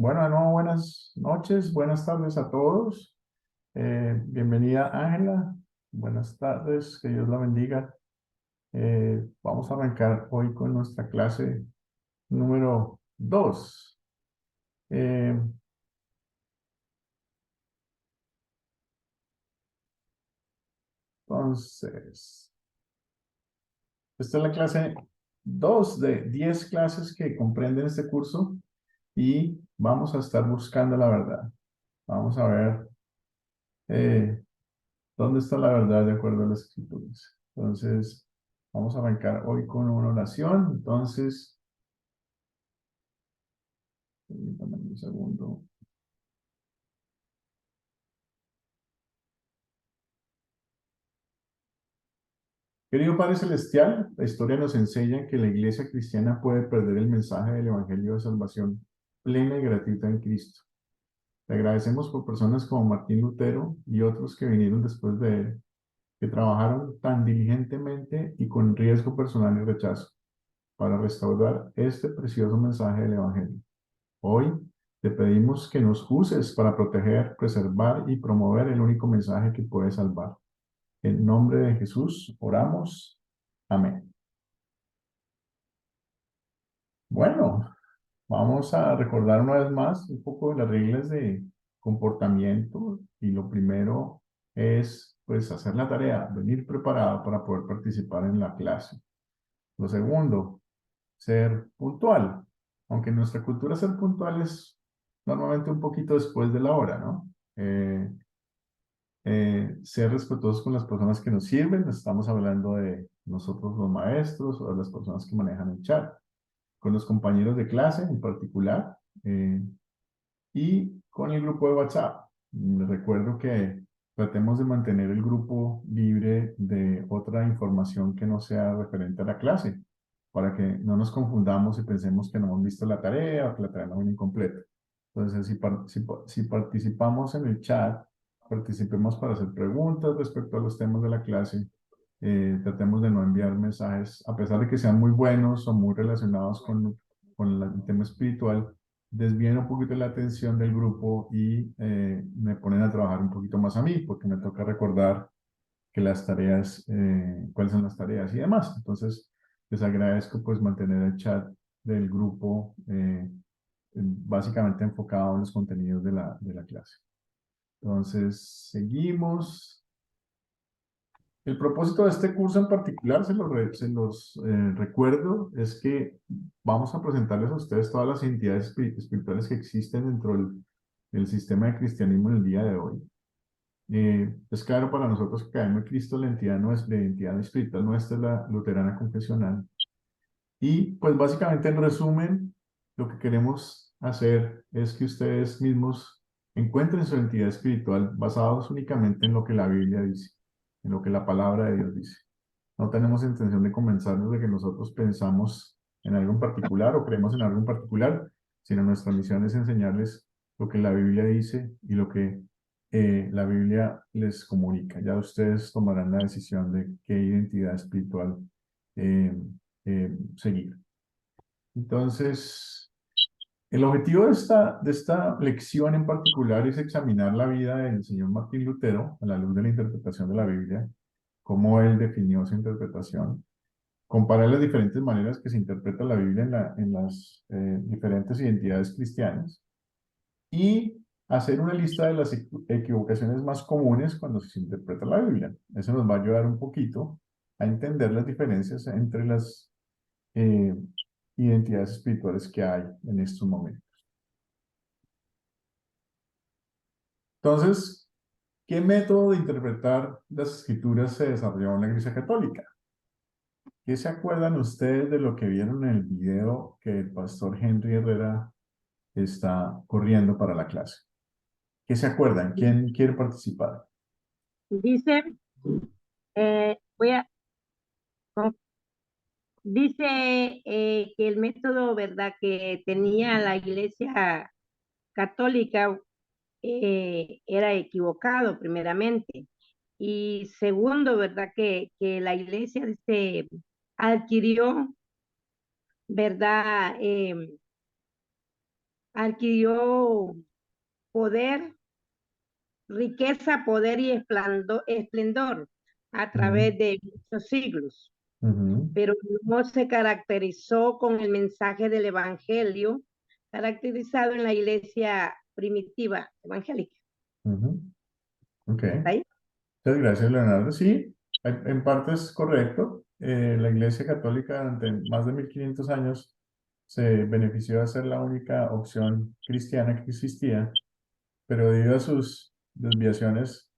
Bueno, de nuevo, buenas noches, buenas tardes a todos. Bienvenida, Ángela. Buenas tardes, que Dios la bendiga. Vamos a arrancar hoy con nuestra clase número 2. Entonces, esta es la clase 2 de 10 clases que comprenden este curso y vamos a estar buscando la verdad. Vamos a ver eh, ¿dónde está la verdad de acuerdo a las escrituras? Entonces, vamos a arrancar hoy con una oración. Entonces, permítame un segundo. Querido Padre Celestial, la historia nos enseña que la iglesia cristiana puede perder el mensaje del Evangelio de salvación plena y gratuita en Cristo. Te agradecemos por personas como Martín Lutero y otros que vinieron después de él, que trabajaron tan diligentemente y con riesgo personal y rechazo para restaurar este precioso mensaje del Evangelio. Hoy te pedimos que nos uses para proteger, preservar y promover el único mensaje que puede salvar. En nombre de Jesús oramos. Amén. Bueno, vamos a recordar una vez más un poco de las reglas de comportamiento y lo primero es pues hacer la tarea, venir preparado para poder participar en la clase. Lo segundo, ser puntual. Aunque en nuestra cultura ser puntual es normalmente un poquito después de la hora, ¿no? Ser respetuosos con las personas que nos sirven, estamos hablando de nosotros los maestros o de las personas que manejan el chat, con los compañeros de clase en particular y con el grupo de WhatsApp. Les recuerdo que tratemos de mantener el grupo libre de otra información que no sea referente a la clase, para que no nos confundamos y pensemos que no hemos visto la tarea o que la tarea no viene incompleta. Entonces, si participamos en el chat, participemos para hacer preguntas respecto a los temas de la clase. Tratemos de no enviar mensajes, a pesar de que sean muy buenos o muy relacionados con el tema espiritual, desvíen un poquito la atención del grupo y me ponen a trabajar un poquito más a mí, porque me toca recordar que las tareas, cuáles son las tareas y demás. Entonces, les agradezco pues mantener el chat del grupo básicamente enfocado en los contenidos de la clase. Entonces, seguimos. El propósito de este curso en particular, se los recuerdo, es que vamos a presentarles a ustedes todas las entidades espirituales que existen dentro del sistema de cristianismo en el día de hoy. Es claro para nosotros que Academia de Cristo, la entidad nuestra, la identidad espiritual nuestra es la luterana confesional. Y pues básicamente en resumen, lo que queremos hacer es que ustedes mismos encuentren su identidad espiritual basados únicamente en lo que la Biblia dice, en lo que la palabra de Dios dice. No tenemos intención de convencernos de que nosotros pensamos en algo en particular o creemos en algo en particular, sino nuestra misión es enseñarles lo que la Biblia dice y lo que la Biblia les comunica. Ya ustedes tomarán la decisión de qué identidad espiritual eh, seguir. Entonces, el objetivo de esta lección en particular es examinar la vida del señor Martín Lutero a la luz de la interpretación de la Biblia, cómo él definió su interpretación, comparar las diferentes maneras que se interpreta la Biblia en las diferentes identidades cristianas y hacer una lista de las equivocaciones más comunes cuando se interpreta la Biblia. Eso nos va a ayudar un poquito a entender las diferencias entre las eh, identidades espirituales que hay en estos momentos. Entonces, ¿qué método de interpretar las escrituras se desarrolló en la Iglesia Católica? ¿Qué se acuerdan ustedes de lo que vieron en el video que el pastor Henry Herrera está corriendo para la clase? ¿Qué se acuerdan? ¿Quién quiere participar? Dice, voy a, con- dice que el método, ¿verdad?, que tenía la Iglesia Católica era equivocado, primeramente. Y segundo, ¿verdad?, que la Iglesia adquirió, ¿verdad?, adquirió poder, riqueza, poder y esplendor a través de muchos siglos, Ujú, pero no se caracterizó con el mensaje del Evangelio caracterizado en la iglesia primitiva evangélica. ujú. Ok. ¿Está ahí? Muchas gracias, Leonardo. Sí, en parte es correcto. La Iglesia Católica durante más de 1500 años se benefició de ser la única opción cristiana que existía, pero debido a sus desviaciones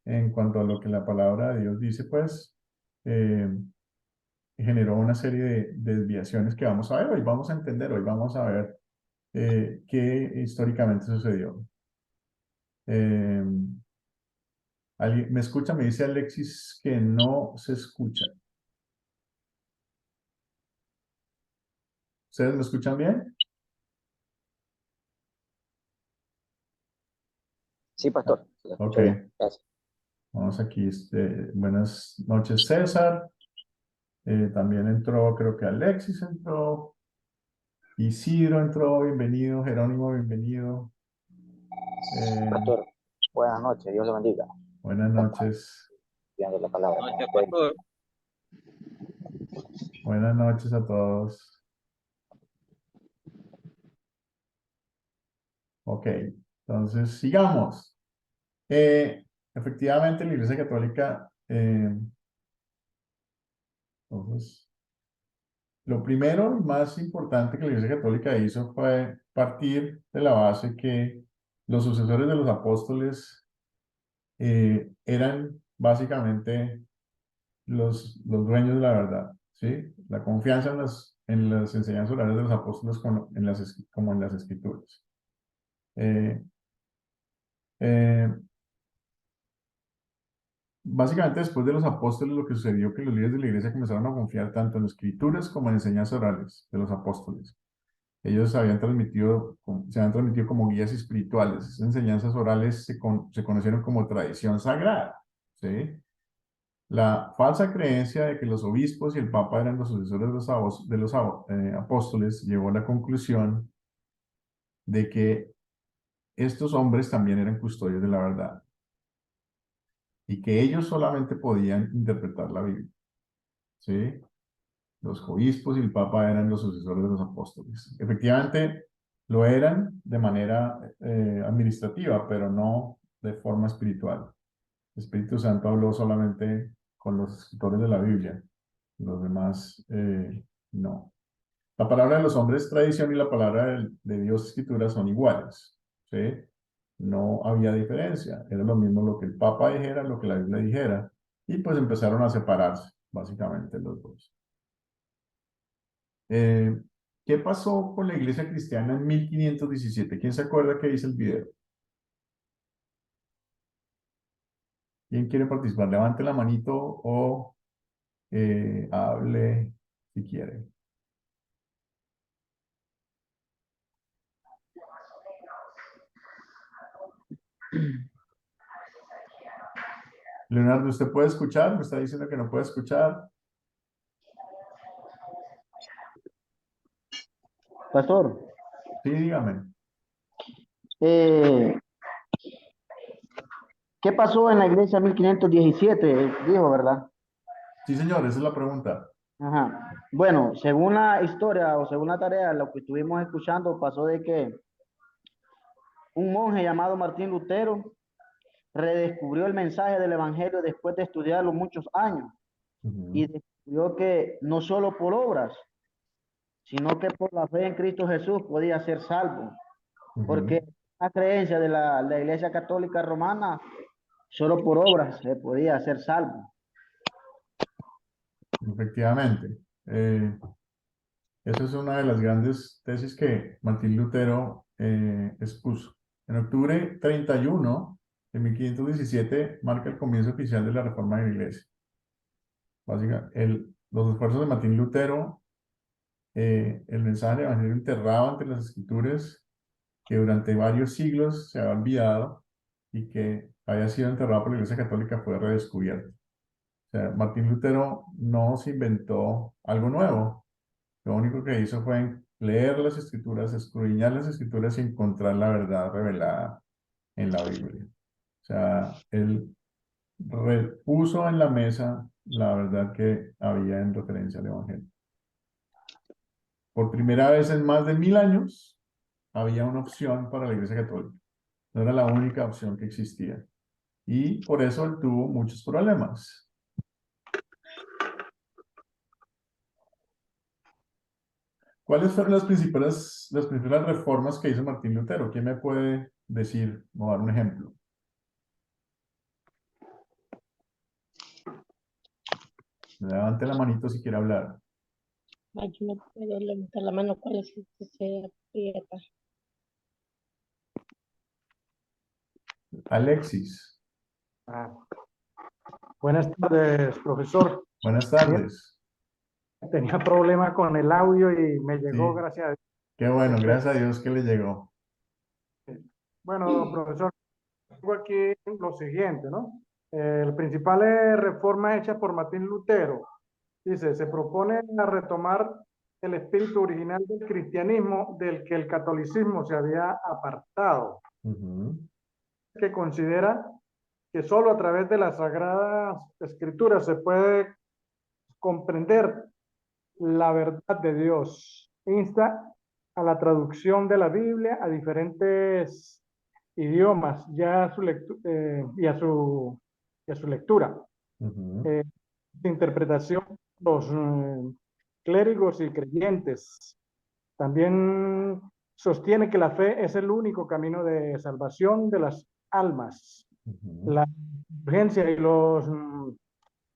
en cuanto a lo que la palabra de Dios dice, pues eh, generó una serie de desviaciones que vamos a ver hoy, vamos a entender hoy, vamos a ver qué históricamente sucedió. Eh, ¿Me escucha? Me dice Alexis que no se escucha. ¿Ustedes me escuchan bien? Sí, pastor, se lo Ok, escucho bien. Gracias. vamos aquí. Buenas noches, César. También entró, creo que Alexis entró. Isidro entró, bienvenido. Jerónimo, bienvenido. Eh, Pastor, buenas noches, Dios le bendiga. buenas noches. Viendo la palabra. Noche, pastor. Buenas noches a todos. Ok, entonces sigamos. Efectivamente, la Iglesia Católica, entonces, lo primero y más importante que la Iglesia Católica hizo fue partir de la base que los sucesores de los apóstoles eran básicamente los dueños de la verdad, ¿sí? La confianza en las enseñanzas orales de los apóstoles como en las escrituras. Eh, eh, Básicamente, después de los apóstoles, lo que sucedió que los líderes de la iglesia comenzaron a confiar tanto en las escrituras como en enseñanzas orales de los apóstoles. Ellos se habían transmitido como guías espirituales. Esas enseñanzas orales se conocieron como tradición sagrada, ¿sí? La falsa creencia de que los obispos y el papa eran los sucesores de los apóstoles llevó a la conclusión de que estos hombres también eran custodios de la verdad y que ellos solamente podían interpretar la Biblia, ¿sí? Los obispos y el papa eran los sucesores de los apóstoles. Efectivamente, lo eran de manera administrativa, pero no de forma espiritual. El Espíritu Santo habló solamente con los escritores de la Biblia, los demás no. La palabra de los hombres tradición y la palabra de Dios escritura son iguales, ¿sí? No había diferencia, era lo mismo lo que el Papa dijera, lo que la Biblia dijera, y pues empezaron a separarse, básicamente los dos. Eh, ¿Qué pasó con la iglesia cristiana en 1517? ¿Quién se acuerda que dice el video? ¿Quién quiere participar? Levante la manito o hable si quiere. Leonardo, ¿usted puede escuchar? ¿Me está diciendo que no puede escuchar? Pastor, Sí, dígame. eh, ¿qué pasó en la iglesia 1517? Dijo, ¿verdad? Sí, señor, esa es la pregunta. Ajá. Bueno, según la historia o según la tarea, lo que estuvimos escuchando, pasó de que un monje llamado Martín Lutero redescubrió el mensaje del Evangelio después de estudiarlo muchos años y Ujú, descubrió que no solo por obras, sino que por la fe en Cristo Jesús podía ser salvo, ujú. porque la creencia de la Iglesia Católica Romana, solo por obras se podía ser salvo. Efectivamente. Esa es una de las grandes tesis que Martín Lutero expuso. En octubre 31 de 1517 marca el comienzo oficial de la reforma de la iglesia. Los esfuerzos de Martín Lutero, el mensaje del Evangelio enterrado ante las escrituras, que durante varios siglos se había olvidado y que había sido enterrado por la Iglesia Católica, fue redescubierto. O sea, Martín Lutero no se inventó algo nuevo. Lo único que hizo fue leer las escrituras, escudriñar las escrituras y encontrar la verdad revelada en la Biblia. O sea, él puso en la mesa la verdad que había en referencia al Evangelio. Por primera vez en más de 1000 años, había una opción para la Iglesia Católica. No era la única opción que existía. Y por eso él tuvo muchos problemas. ¿Cuáles fueron las principales reformas que hizo Martín Lutero? ¿Quién me puede decir o dar un ejemplo? Levante la manito si quiere hablar. Ay, yo no puedo levantar la mano, ¿cuál es el que se aprieta? Alexis, Ah, buenas tardes, profesor. buenas tardes. Tenía problemas con el audio y me llegó, Sí. gracias a Dios. Qué bueno, gracias a Dios que le llegó. Bueno, profesor, tengo aquí lo siguiente, ¿no? El principal reforma hecha por Martín Lutero. Dice, se propone a retomar el espíritu original del cristianismo del que el catolicismo se había apartado, Ujú. que considera que solo a través de las sagradas escrituras se puede comprender la verdad de Dios. Insta a la traducción de la Biblia a diferentes idiomas ya a su y a su lectura. Ujú. De interpretación los clérigos y creyentes. También sostiene que la fe es el único camino de salvación de las almas. Ujú. La urgencia y los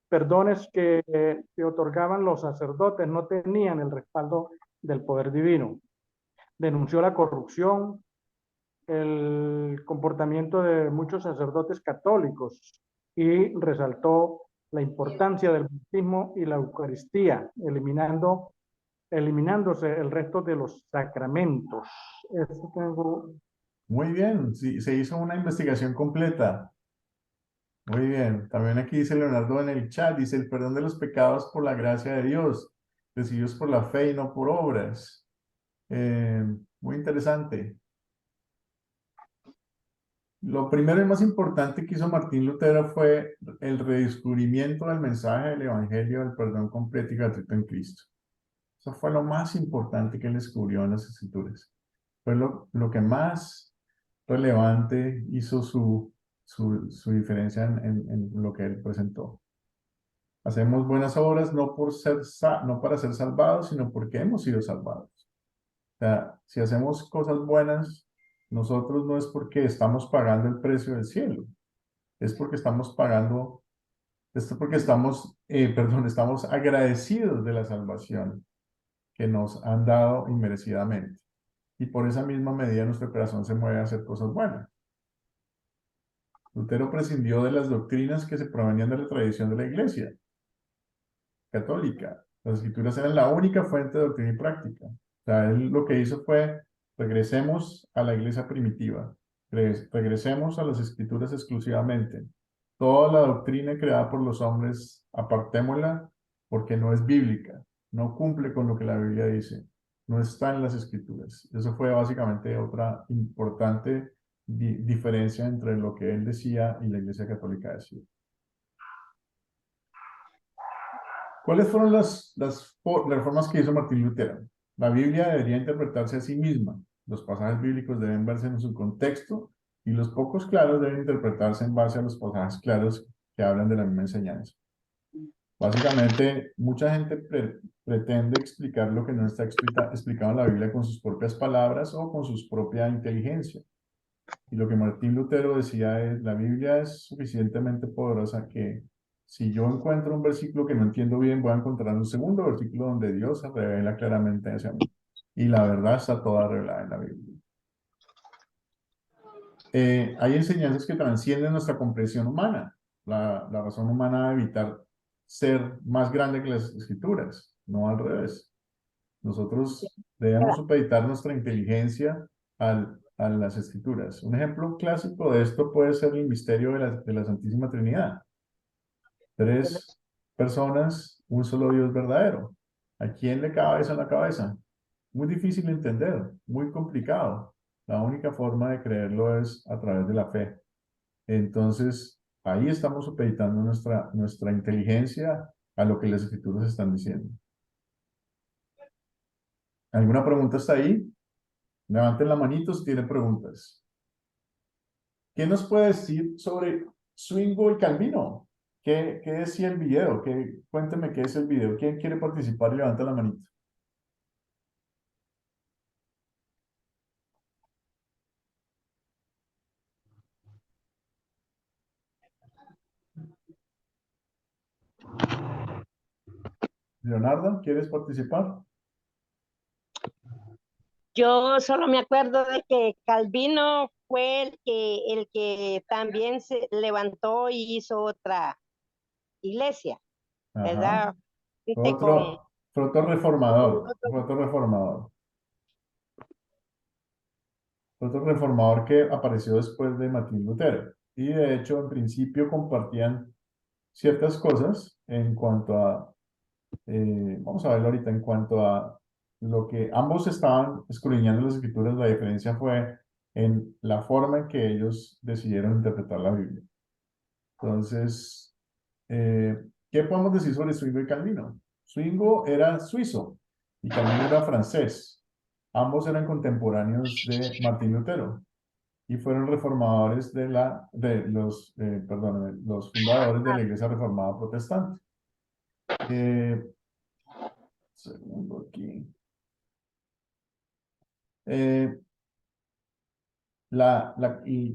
perdones que otorgaban los sacerdotes no tenían el respaldo del poder divino. Denunció la corrupción, el comportamiento de muchos sacerdotes católicos y resaltó la importancia del bautismo y la Eucaristía, eliminándose el resto de los sacramentos. Eso tengo. Muy bien, sí, se hizo una investigación completa. Muy bien, también aquí dice Leonardo en el chat, dice el perdón de los pecados por la gracia de Dios, recibidos por la fe y no por obras. Muy interesante. Lo primero y más importante que hizo Martín Lutero fue el redescubrimiento del mensaje del Evangelio del perdón completo y gratuito en Cristo. Eso fue lo más importante que él descubrió en las Escrituras. Fue lo que más relevante hizo su diferencia en lo que él presentó. Hacemos buenas obras no para ser salvados, sino porque hemos sido salvados. O sea, si hacemos cosas buenas, nosotros no es porque estamos pagando el precio del cielo, es porque estamos pagando, estamos agradecidos de la salvación que nos han dado inmerecidamente. Y por esa misma medida nuestro corazón se mueve a hacer cosas buenas. Lutero prescindió de las doctrinas que se provenían de la tradición de la Iglesia católica. Las escrituras eran la única fuente de doctrina y práctica. O sea, él lo que hizo fue, regresemos a la iglesia primitiva, regresemos a las escrituras exclusivamente. Toda la doctrina creada por los hombres, apartémosla porque no es bíblica, no cumple con lo que la Biblia dice, no está en las escrituras. Eso fue básicamente otra importante diferencia entre lo que él decía y la iglesia católica decía. ¿Cuáles fueron las reformas que hizo Martín Lutero? La Biblia debería interpretarse a sí misma. Los pasajes bíblicos deben verse en su contexto y los pocos claros deben interpretarse en base a los pasajes claros que hablan de la misma enseñanza. Básicamente, mucha gente pretende explicar lo que no está explicado en la Biblia con sus propias palabras o con su propia inteligencia. Y lo que Martín Lutero decía es, la Biblia es suficientemente poderosa que si yo encuentro un versículo que no entiendo bien, voy a encontrar un segundo versículo donde Dios se revela claramente hacia mí. Y la verdad está toda revelada en la Biblia. Hay enseñanzas que trascienden nuestra comprensión humana. La razón humana debe evitar ser más grande que las escrituras, no al revés. Nosotros debemos supeditar nuestra inteligencia a las escrituras. Un ejemplo clásico de esto puede ser el misterio de la Santísima Trinidad. 3 personas, un solo Dios verdadero. ¿A quién le cabe eso en la cabeza? muy difícil de entender, muy complicado. La única forma de creerlo es a través de la fe. Entonces, ahí estamos supeditando nuestra inteligencia a lo que las escrituras están diciendo. ¿Alguna pregunta está ahí? Levanten la manito si tienen preguntas. ¿Qué nos puede decir sobre Zwingo y Calvino? ¿Qué decía el video? Cuénteme qué es el video. ¿Quién quiere participar y levanta la manito? Leonardo, ¿quieres participar? Yo solo me acuerdo de que Calvino fue el que también se levantó y hizo otra iglesia, Ajá. ¿verdad? Junto con Fue otro reformador. Fue otro reformador. Fue otro reformador que apareció después de Martín Lutero. Y de hecho, en principio compartían ciertas cosas en cuanto a, vamos a verlo ahorita, en cuanto a lo que ambos estaban escudriñando las escrituras, la diferencia fue en la forma en que ellos decidieron interpretar la Biblia. Entonces, ¿qué podemos decir sobre Zwingo y Calvino? Zwingo era suizo y Calvino era francés. Ambos eran contemporáneos de Martín Lutero y fueron reformadores los fundadores de la Iglesia Reformada Protestante. Segundo aquí. El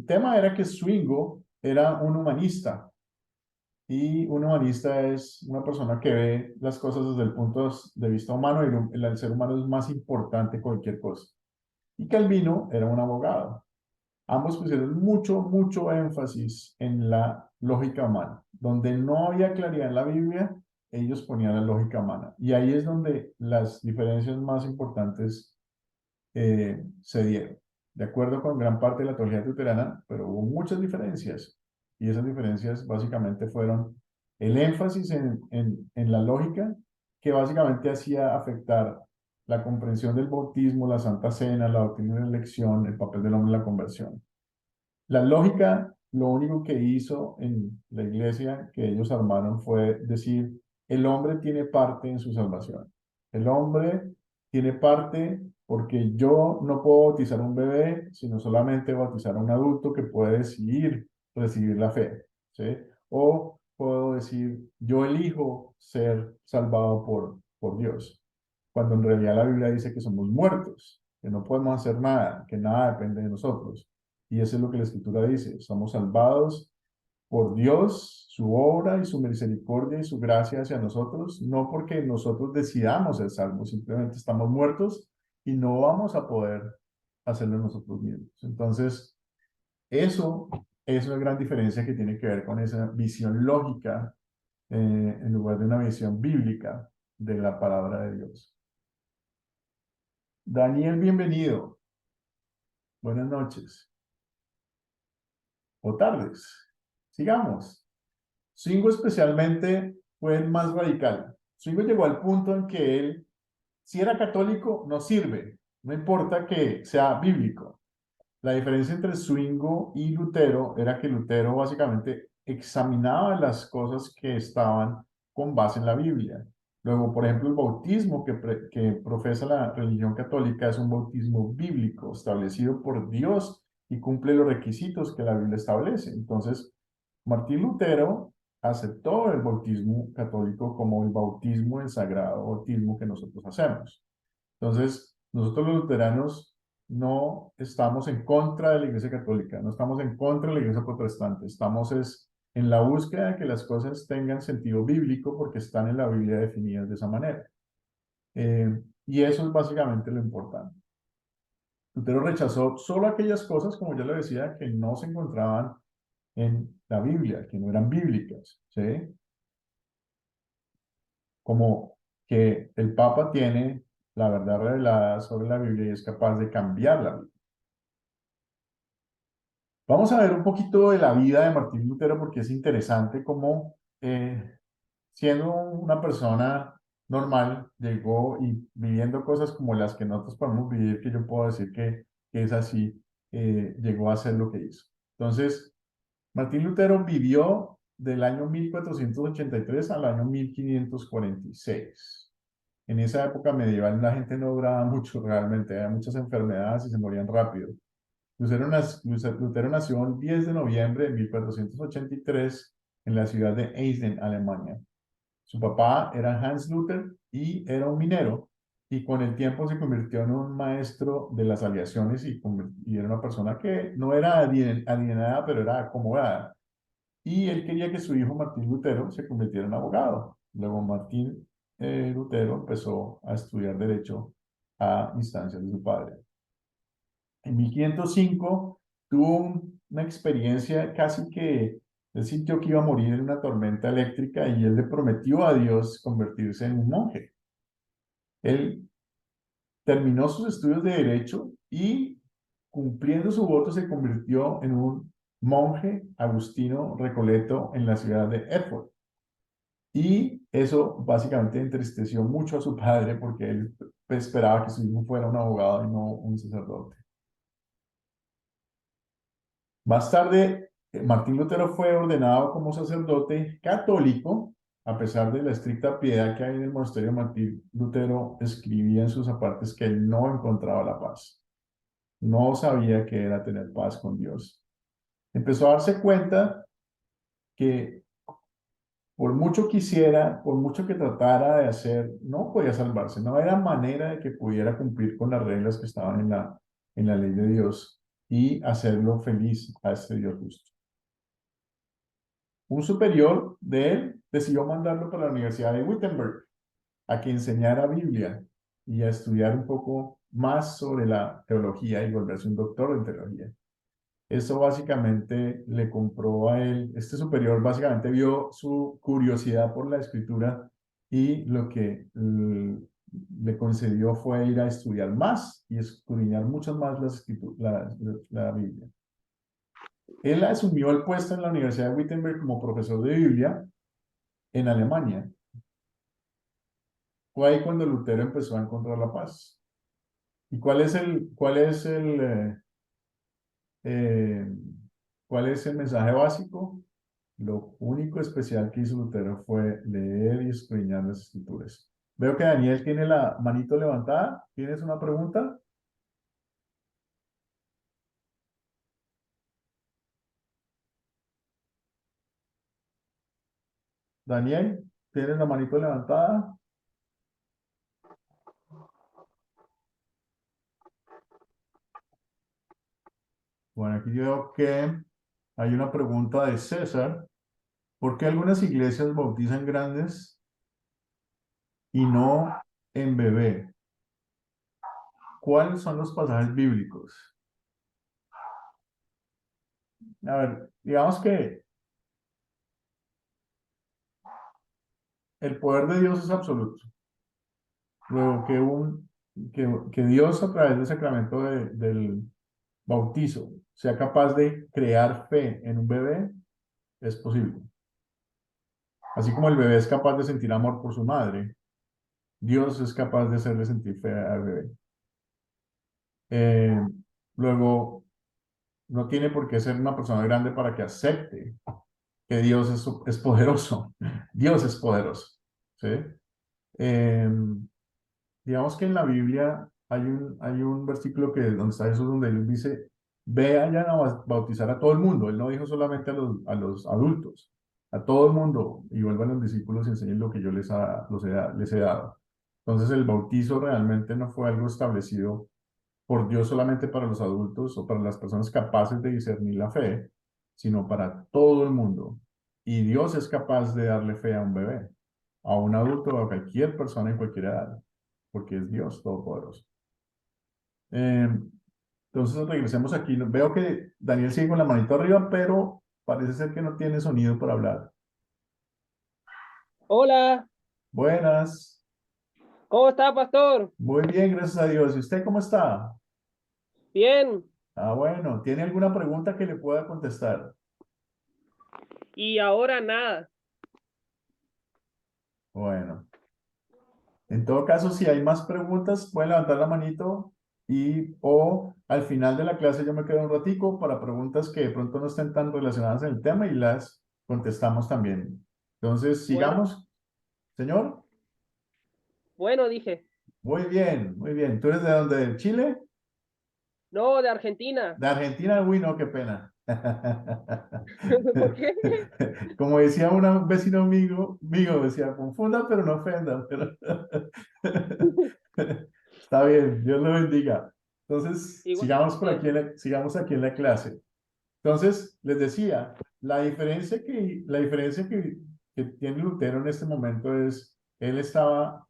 tema era que Zwingo era un humanista. Y un humanista es una persona que ve las cosas desde el punto de vista humano y el ser humano es más importante que cualquier cosa. Y Calvino era un abogado. Ambos pusieron mucho énfasis en la lógica humana. Donde no había claridad en la Biblia, ellos ponían la lógica humana. Y ahí es donde las diferencias más importantes se dieron. De acuerdo con gran parte de la teología luterana, pero hubo muchas diferencias. Y esas diferencias básicamente fueron el énfasis en la lógica, que básicamente hacía afectar la comprensión del bautismo, la Santa Cena, la doctrina de la elección, el papel del hombre en la conversión. La lógica, lo único que hizo en la iglesia que ellos armaron fue decir, el hombre tiene parte en su salvación. El hombre tiene parte porque yo no puedo bautizar a un bebé, sino solamente bautizar a un adulto que puede decidir recibir la fe, ¿sí? O puedo decir, yo elijo ser salvado por Dios, cuando en realidad la Biblia dice que somos muertos, que no podemos hacer nada, que nada depende de nosotros. Y eso es lo que la Escritura dice. Somos salvados por Dios, su obra y su misericordia y su gracia hacia nosotros, no porque nosotros decidamos ser salvos, simplemente estamos muertos y no vamos a poder hacerlo nosotros mismos. Entonces, eso es una gran diferencia que tiene que ver con esa visión lógica en lugar de una visión bíblica de la palabra de Dios. Daniel, bienvenido. Buenas noches. O tardes. Sigamos. Zwingo especialmente fue el más radical. Zwingo llegó al punto en que él, si era católico, no sirve. No importa que sea bíblico. La diferencia entre Zwingo y Lutero era que Lutero básicamente examinaba las cosas que estaban con base en la Biblia. Luego, por ejemplo, el bautismo que profesa la religión católica es un bautismo bíblico establecido por Dios y cumple los requisitos que la Biblia establece. Entonces, Martín Lutero aceptó el bautismo católico como el bautismo, el sagrado bautismo que nosotros hacemos. Entonces, nosotros los luteranos no estamos en contra de la Iglesia Católica, no estamos en contra de la Iglesia Protestante, estamos en la búsqueda de que las cosas tengan sentido bíblico porque están en la Biblia definidas de esa manera. Y eso es básicamente lo importante. Lutero rechazó solo aquellas cosas, como ya le decía, que no se encontraban en la Biblia, que no eran bíblicas, ¿sí? Como que el Papa tiene la verdad revelada sobre la Biblia y es capaz de cambiar la Biblia. Vamos a ver un poquito de la vida de Martín Lutero porque es interesante cómo siendo una persona normal, llegó y viviendo cosas como las que nosotros podemos vivir, que yo puedo decir que es así, llegó a hacer lo que hizo. Entonces, Martín Lutero vivió del año 1483 al año 1546. En esa época medieval la gente no duraba mucho realmente, había muchas enfermedades y se morían rápido. Lutero nació el 10 de noviembre de 1483 en la ciudad de Eisenach, Alemania. Su papá era Hans Luther y era un minero, y con el tiempo se convirtió en un maestro de las aleaciones y era una persona que no era alienada, pero era acomodada. Y él quería que su hijo Martín Lutero se convirtiera en abogado. Luego Martín Lutero empezó a estudiar derecho a instancias de su padre. En 1505 tuvo una experiencia casi que él sintió que iba a morir en una tormenta eléctrica y él le prometió a Dios convertirse en un monje. Él terminó sus estudios de derecho y cumpliendo su voto se convirtió en un monje agustino recoleto en la ciudad de Erfurt. Y eso básicamente entristeció mucho a su padre porque él esperaba que su hijo fuera un abogado y no un sacerdote. Más tarde, Martín Lutero fue ordenado como sacerdote católico, a pesar de la estricta piedad que hay en el monasterio. Martín Lutero escribía en sus apartes que él no encontraba la paz. No sabía qué era tener paz con Dios. Empezó a darse cuenta que por mucho quisiera, por mucho que tratara de hacer, no podía salvarse. No era manera de que pudiera cumplir con las reglas que estaban en la ley de Dios y hacerlo feliz a este Dios justo. Un superior de él decidió mandarlo para la Universidad de Wittenberg a que enseñara Biblia y a estudiar un poco más sobre la teología y volverse un doctor en teología. Eso básicamente le compró a él, este superior básicamente vio su curiosidad por la escritura y lo que le concedió fue ir a estudiar más y escudriñar mucho más la Biblia. Él asumió el puesto en la Universidad de Wittenberg como profesor de Biblia en Alemania. Fue ahí cuando Lutero empezó a encontrar la paz. ¿Y cuál es el mensaje básico? Lo único especial que hizo Lutero fue leer y escudriñar las escrituras. Veo que Daniel tiene la manito levantada. ¿Tienes una pregunta? Daniel, ¿tienes la manito levantada? Bueno, aquí yo veo que hay una pregunta de César. ¿Por qué algunas iglesias bautizan grandes y no en bebé? ¿Cuáles son los pasajes bíblicos? A ver, digamos que el poder de Dios es absoluto. Luego que Dios a través del sacramento del bautizo sea capaz de crear fe en un bebé, es posible. Así como el bebé es capaz de sentir amor por su madre, Dios es capaz de hacerle sentir fe al bebé. Luego, no tiene por qué ser una persona grande para que acepte que Dios es poderoso. Dios es poderoso. ¿Sí? Digamos que en la Biblia hay un versículo donde está Jesús, donde él dice, vayan a bautizar a todo el mundo. Él no dijo solamente a los adultos, a todo el mundo, y vuelvan los discípulos y enseñen lo que yo les he dado. Entonces el bautizo realmente no fue algo establecido por Dios solamente para los adultos o para las personas capaces de discernir la fe, sino para todo el mundo. Y Dios es capaz de darle fe a un bebé, a un adulto o a cualquier persona en cualquier edad, porque es Dios todopoderoso. Entonces regresemos aquí. Veo que Daniel sigue con la manito arriba, pero parece ser que no tiene sonido para hablar. Hola, Buenas. ¿cómo está, pastor? Muy bien, gracias a Dios. ¿Y usted cómo está? Bien, Ah, bueno. ¿Tiene alguna pregunta que le pueda contestar? y ahora nada. Bueno. En todo caso, si hay más preguntas, pueden levantar la manito o al final de la clase yo me quedo un ratico para preguntas que de pronto no estén tan relacionadas en el tema y las contestamos también. Entonces, Bueno, sigamos. Señor, bueno, dije. muy bien, muy bien. ¿Tú eres de dónde? ¿De Chile? No, de Argentina. De Argentina, uy, no, qué pena. ¿Por qué? Como decía un vecino mío, decía, confunda, pero no ofenda. Está bien, Dios lo bendiga. Entonces, Igualmente. sigamos aquí en la clase. Entonces, les decía, la diferencia que tiene Lutero en este momento es, él estaba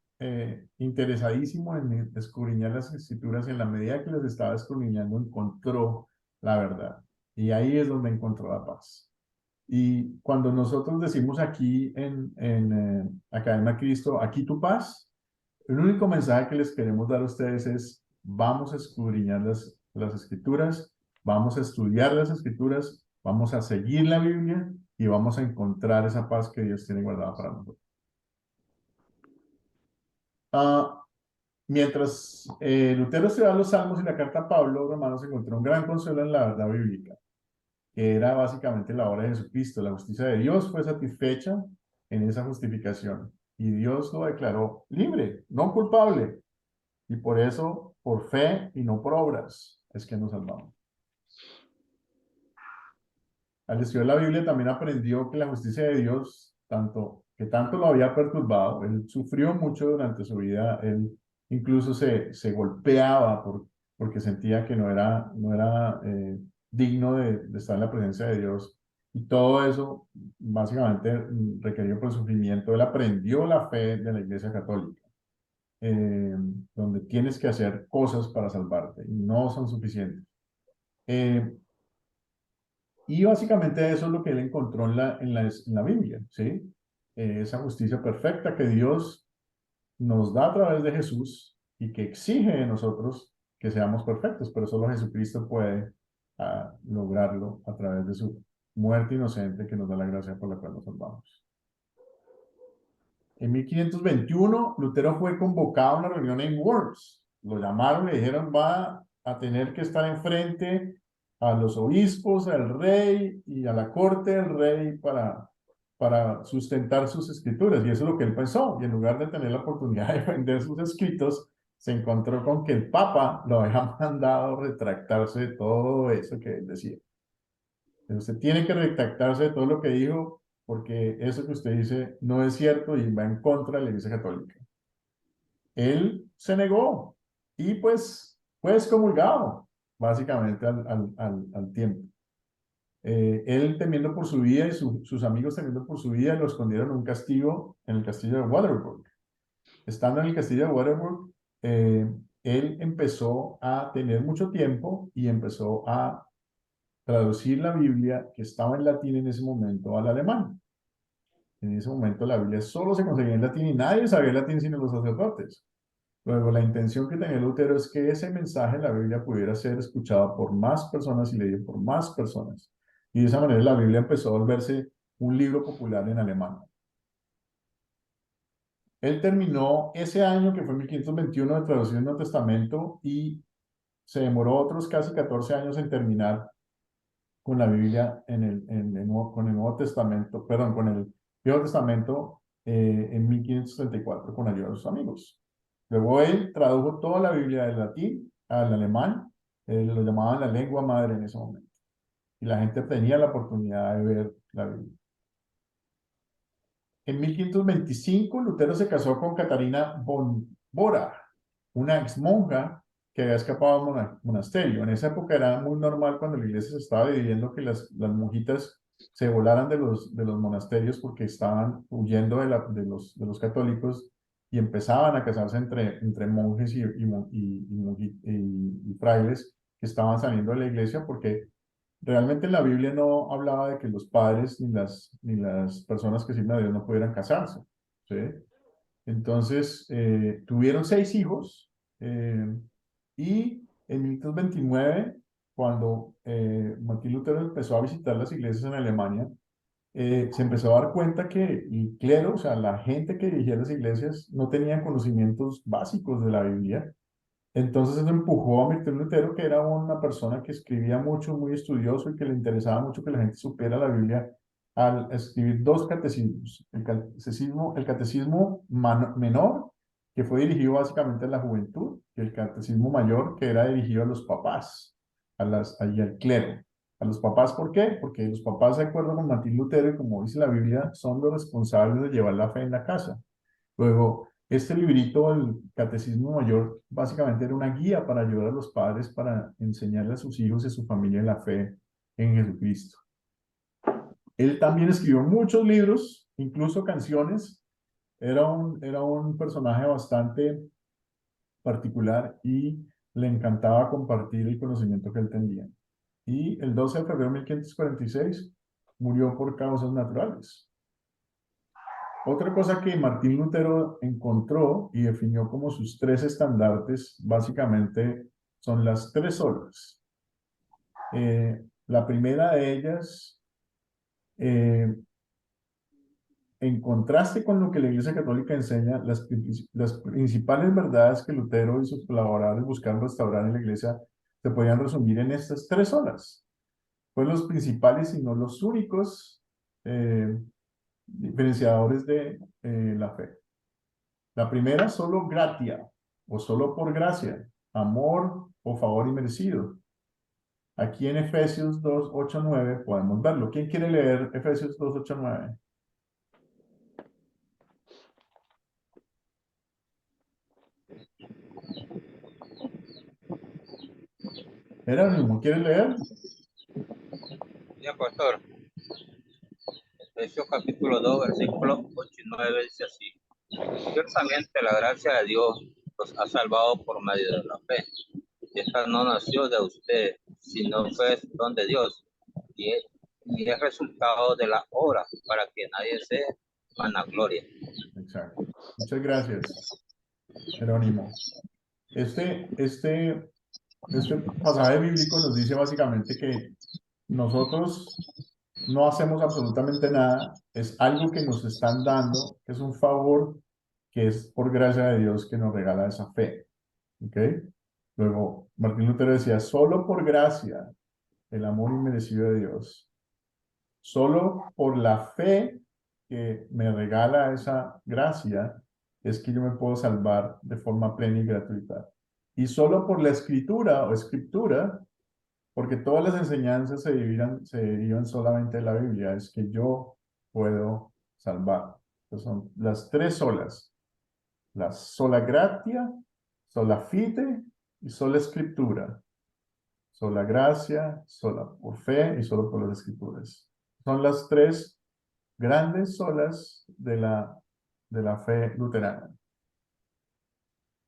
interesadísimo en escudriñar las escrituras, en la medida que las estaba escudriñando, encontró la verdad. Y ahí es donde encontró la paz. Y cuando nosotros decimos aquí en Academia Cristo, aquí tu paz, el único mensaje que les queremos dar a ustedes es, vamos a escudriñar las escrituras, vamos a estudiar las escrituras, vamos a seguir la Biblia y vamos a encontrar esa paz que Dios tiene guardada para nosotros. Ah, mientras Lutero estudiaba los Salmos y la carta a Pablo, Romanos, encontró un gran consuelo en la verdad bíblica, que era básicamente la obra de Jesucristo. La justicia de Dios fue satisfecha en esa justificación y Dios lo declaró libre, no culpable. Y por eso, por fe y no por obras, es que nos salvamos. Al estudiar la Biblia también aprendió que la justicia de Dios, que tanto lo había perturbado, él sufrió mucho durante su vida, él incluso se golpeaba porque sentía que no era digno de estar en la presencia de Dios. Y todo eso, básicamente, requirió por el sufrimiento. Él aprendió la fe de la Iglesia Católica. eh, donde tienes que hacer cosas para salvarte y no son suficientes. Eh, y básicamente eso es lo que él encontró en la Biblia, ¿sí? Esa justicia perfecta que Dios nos da a través de Jesús y que exige de nosotros que seamos perfectos, pero solo Jesucristo puede lograrlo a través de su muerte inocente que nos da la gracia por la cual nos salvamos. En 1521, Lutero fue convocado a una reunión en Worms. Lo llamaron, le dijeron, va a tener que estar enfrente a los obispos, al rey y a la corte del rey para sustentar sus escrituras. Y eso es lo que él pensó. Y en lugar de tener la oportunidad de defender sus escritos, se encontró con que el Papa lo había mandado retractarse de todo eso que él decía. Usted tiene que retractarse de todo lo que dijo, porque eso que usted dice no es cierto y va en contra de la Iglesia Católica. Él se negó y pues fue excomulgado, básicamente al tiempo. Él temiendo por su vida y sus amigos temiendo por su vida lo escondieron en un castillo, en el castillo de Waterburg. Estando en el castillo de Waterburg, él empezó a tener mucho tiempo y empezó a traducir la Biblia, que estaba en latín en ese momento, al alemán. En ese momento la Biblia solo se conseguía en latín y nadie sabía latín sino los sacerdotes. Luego, la intención que tenía Lutero es que ese mensaje de la Biblia pudiera ser escuchado por más personas y leído por más personas. Y de esa manera la Biblia empezó a volverse un libro popular en alemán. Él terminó ese año, que fue 1521, de traducir el Nuevo Testamento y se demoró otros casi 14 años en terminar con la Biblia con el Nuevo Testamento, perdón, con el Viejo Testamento en 1534 con ayuda de sus amigos. Luego él tradujo toda la Biblia del latín al alemán, lo llamaban la lengua madre en ese momento. Y la gente tenía la oportunidad de ver la Biblia. En 1525, Lutero se casó con Catarina von Bora, una ex monja que había escapado al monasterio. En esa época era muy normal cuando la iglesia se estaba dividiendo que las monjitas se volaran de los monasterios porque estaban huyendo de los católicos y empezaban a casarse entre monjes y frailes que estaban saliendo de la iglesia porque realmente en la Biblia no hablaba de que los padres ni las personas que sirven a Dios no pudieran casarse, ¿sí? Entonces, tuvieron 6 hijos y en 1529, cuando Martín Lutero empezó a visitar las iglesias en Alemania, se empezó a dar cuenta que el clero, o sea, la gente que dirigía las iglesias, no tenían conocimientos básicos de la Biblia. Entonces eso empujó a Martín Lutero, que era una persona que escribía mucho, muy estudioso y que le interesaba mucho que la gente supiera la Biblia, al escribir dos catecismos. El catecismo menor, que fue dirigido básicamente a la juventud, y el catecismo mayor, que era dirigido a los papás, y al clero. A los papás, ¿por qué? Porque los papás, de acuerdo con Martín Lutero, y como dice la Biblia, son los responsables de llevar la fe en la casa. Luego, este librito, el Catecismo Mayor, básicamente era una guía para ayudar a los padres para enseñarle a sus hijos y a su familia la fe en Jesucristo. Él también escribió muchos libros, incluso canciones. Era un personaje bastante particular y le encantaba compartir el conocimiento que él tenía. Y el 12 de febrero de 1546 murió por causas naturales. Otra cosa que Martín Lutero encontró y definió como sus tres estandartes, básicamente, son las tres solas. La primera de ellas, en contraste con lo que la Iglesia Católica enseña, las principales verdades que Lutero y sus colaboradores buscaron restaurar en la Iglesia se podían resumir en estas tres solas. Fueron los principales y no los únicos diferenciadores de la fe. La primera, solo gratia, o solo por gracia, amor o favor inmerecido. Aquí en Efesios 2, 8, 9 podemos verlo. ¿Quién quiere leer Efesios 2, 8, 9? Jerónimo, ¿quieres leer? Bien, pastor. Efesios capítulo 2, versículos 8 y 9 dice así. Ciertamente la gracia de Dios los ha salvado por medio de la fe. Esta no nació de usted, sino fue don de Dios. Y es resultado de la obra para que nadie se vanaglorie. Exacto. Muchas gracias, Jerónimo. Este pasaje bíblico nos dice básicamente que nosotros no hacemos absolutamente nada, es algo que nos están dando, es un favor que es por gracia de Dios que nos regala esa fe. ¿Ok? Luego, Martín Lutero decía, solo por gracia, el amor inmerecido de Dios, solo por la fe que me regala esa gracia, es que yo me puedo salvar de forma plena y gratuita. Y solo por la escritura o escritura, porque todas las enseñanzas se derivan solamente de la Biblia, es que yo puedo salvar. Entonces son las tres solas. La sola gratia, sola fide y sola escritura. Sola gracia, sola por fe y solo por las escrituras. Son las tres grandes solas de la fe luterana.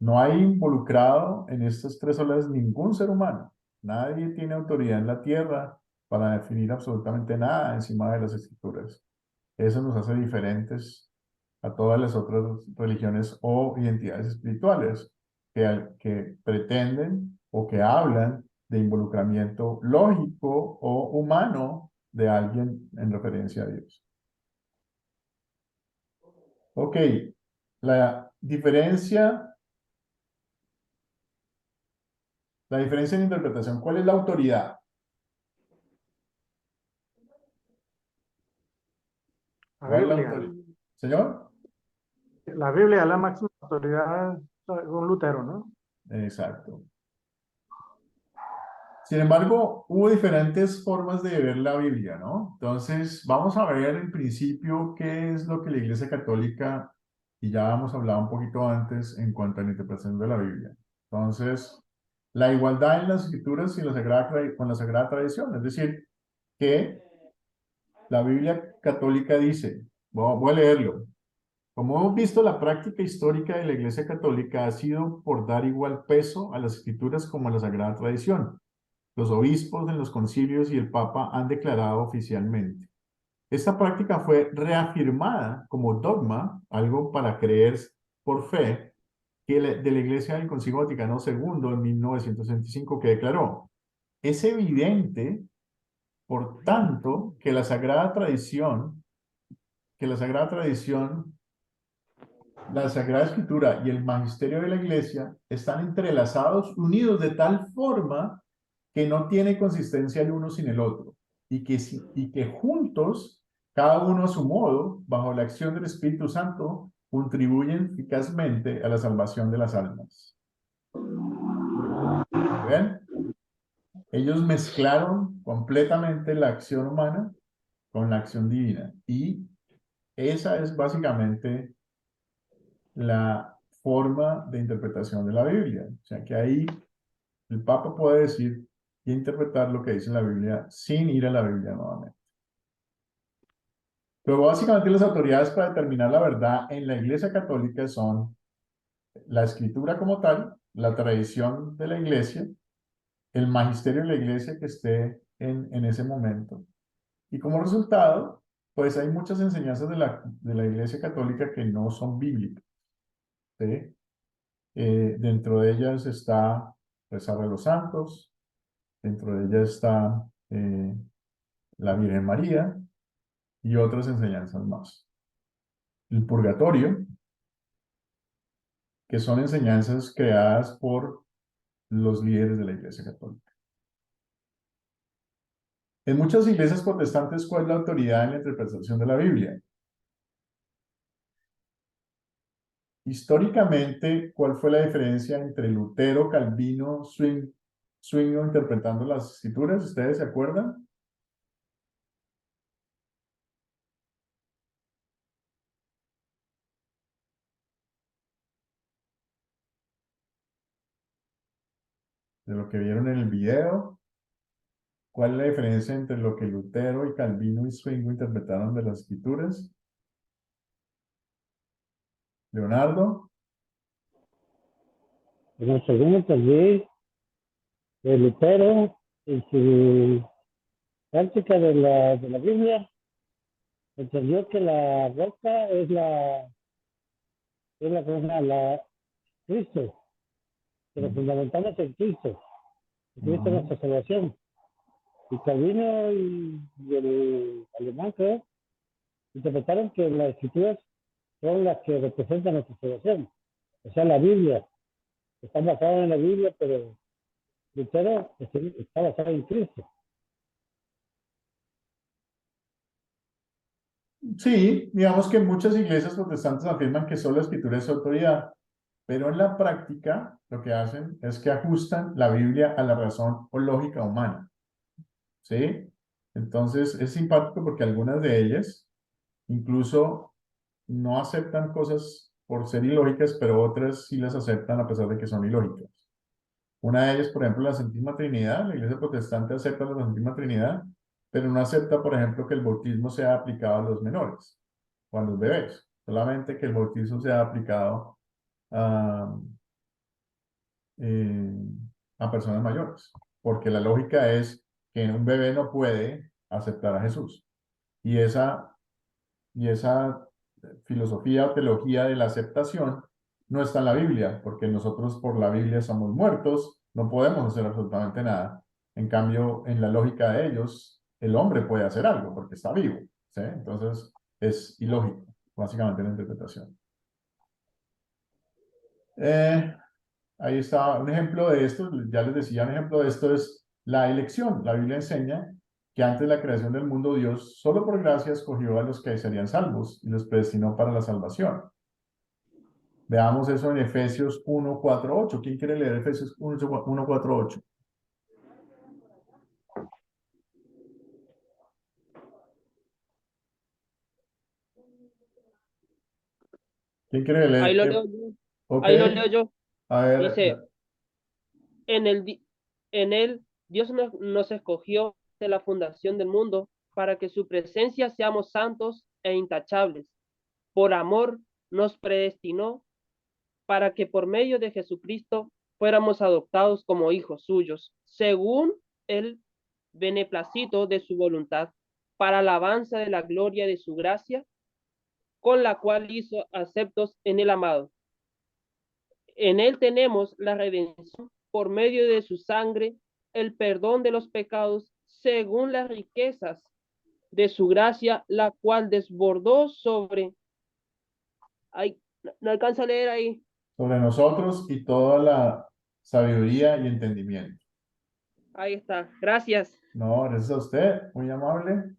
No hay involucrado en estas tres solas ningún ser humano. Nadie tiene autoridad en la tierra para definir absolutamente nada encima de las escrituras. Eso nos hace diferentes a todas las otras religiones o identidades espirituales que pretenden o que hablan de involucramiento lógico o humano de alguien en referencia a Dios. Ok, la diferencia en interpretación. ¿Cuál es la autoridad? La ¿Cuál es la Biblia. autoridad? ¿Señor? La Biblia es la máxima autoridad según Lutero, ¿no? Exacto. Sin embargo, hubo diferentes formas de ver la Biblia, ¿no? Entonces, vamos a ver en principio qué es lo que la Iglesia Católica, y ya hemos hablado un poquito antes en cuanto a la interpretación de la Biblia. Entonces, la igualdad en las escrituras y con la sagrada tradición, es decir, que la Biblia católica dice, voy a leerlo. Como hemos visto, la práctica histórica de la Iglesia Católica ha sido por dar igual peso a las escrituras como a la sagrada tradición. Los obispos en los concilios y el Papa han declarado oficialmente. Esta práctica fue reafirmada como dogma, algo para creer por fe, de la Iglesia del Concilio Vaticano II en 1965, que declaró: es evidente Por tanto, que la Sagrada Tradición, la Sagrada Escritura y el magisterio de la Iglesia están entrelazados, unidos de tal forma que no tiene consistencia el uno sin el otro, y que juntos, cada uno a su modo, bajo la acción del Espíritu Santo, contribuyen eficazmente a la salvación de las almas. ¿Ven? Ellos mezclaron completamente la acción humana con la acción divina, y esa es básicamente la forma de interpretación de la Biblia. O sea que ahí el Papa puede decir y interpretar lo que dice la Biblia sin ir a la Biblia nuevamente. Pero básicamente las autoridades para determinar la verdad en la Iglesia Católica son la Escritura como tal, la tradición de la Iglesia, el magisterio de la Iglesia que esté en ese momento. Y como resultado, pues hay muchas enseñanzas de la Iglesia Católica que no son bíblicas, ¿sí? Dentro de ellas está rezar a los santos, dentro de ellas está la Virgen María y otras enseñanzas más. El purgatorio, que son enseñanzas creadas por los líderes de la Iglesia Católica. En muchas iglesias protestantes, ¿cuál es la autoridad en la interpretación de la Biblia? Históricamente, ¿cuál fue la diferencia entre Lutero, Calvino, Zwinglio interpretando las escrituras? ¿Ustedes se acuerdan? De lo que vieron en el video. ¿Cuál es la diferencia entre lo que Lutero y Calvino y Zwinglio interpretaron de las escrituras? Leonardo. Bueno, según entendí, Lutero, en su práctica de la Biblia, entendió que la roca es la Cristo, que lo fundamentamos en Cristo, Cristo es nuestra salvación. Y Calvino y el alemán, creo, interpretaron que las escrituras son las que representan nuestra salvación. O sea, la Biblia, está basada en la Biblia, pero Lutero está basado en Cristo. Sí, digamos que muchas iglesias protestantes afirman que solo la escritura es su autoridad, pero en la práctica lo que hacen es que ajustan la Biblia a la razón o lógica humana. ¿Sí? Entonces es simpático porque algunas de ellas incluso no aceptan cosas por ser ilógicas, pero otras sí las aceptan a pesar de que son ilógicas. Una de ellas, por ejemplo, la Santísima Trinidad. La Iglesia Protestante acepta la Santísima Trinidad, pero no acepta, por ejemplo, que el bautismo sea aplicado a los menores o a los bebés. Solamente que el bautismo sea aplicado a, eh, a personas mayores. Porque la lógica es que un bebé no puede aceptar a Jesús. Y esa filosofía o teología de la aceptación no está en la Biblia, porque nosotros por la Biblia somos muertos, no podemos hacer absolutamente nada. En cambio, en la lógica de ellos, el hombre puede hacer algo porque está vivo, ¿sí? Entonces, es ilógico, básicamente, la interpretación. Ahí está un ejemplo de esto, ya les decía, un ejemplo de esto es la elección. La Biblia enseña que antes de la creación del mundo Dios, solo por gracia, escogió a los que serían salvos y los predestinó para la salvación. Veamos eso en Efesios 1, 4, 8. ¿Quién quiere leer Efesios 1, 4, 8? ¿Quién quiere leer? Ahí lo leo yo. Ok. Ahí lo leo yo. A ver. Dice, en él Dios nos escogió de la fundación del mundo para que su presencia seamos santos e intachables. Por amor nos predestinó para que por medio de Jesucristo fuéramos adoptados como hijos suyos, según el beneplácito de su voluntad, para alabanza de la gloria de su gracia, con la cual hizo aceptos en el amado. En él tenemos la redención por medio de su sangre, el perdón de los pecados, según las riquezas de su gracia, la cual desbordó sobre... Ay, no alcanza a leer ahí. Sobre nosotros y toda la sabiduría y entendimiento. Ahí está. Gracias. No, gracias a usted, muy amable.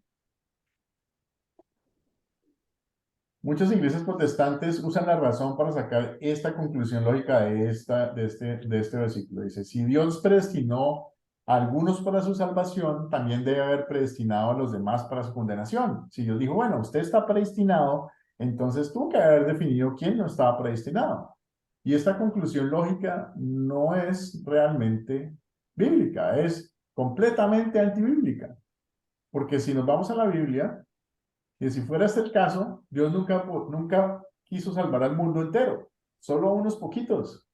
Muchas iglesias protestantes usan la razón para sacar esta conclusión lógica de este versículo. Dice, si Dios predestinó a algunos para su salvación, también debe haber predestinado a los demás para su condenación. Si Dios dijo, bueno, usted está predestinado, entonces tuvo que haber definido quién no estaba predestinado. Y esta conclusión lógica no es realmente bíblica, es completamente antibíblica. Porque si nos vamos a la Biblia, y si fuera este el caso, Dios nunca quiso salvar al mundo entero, solo a unos poquitos.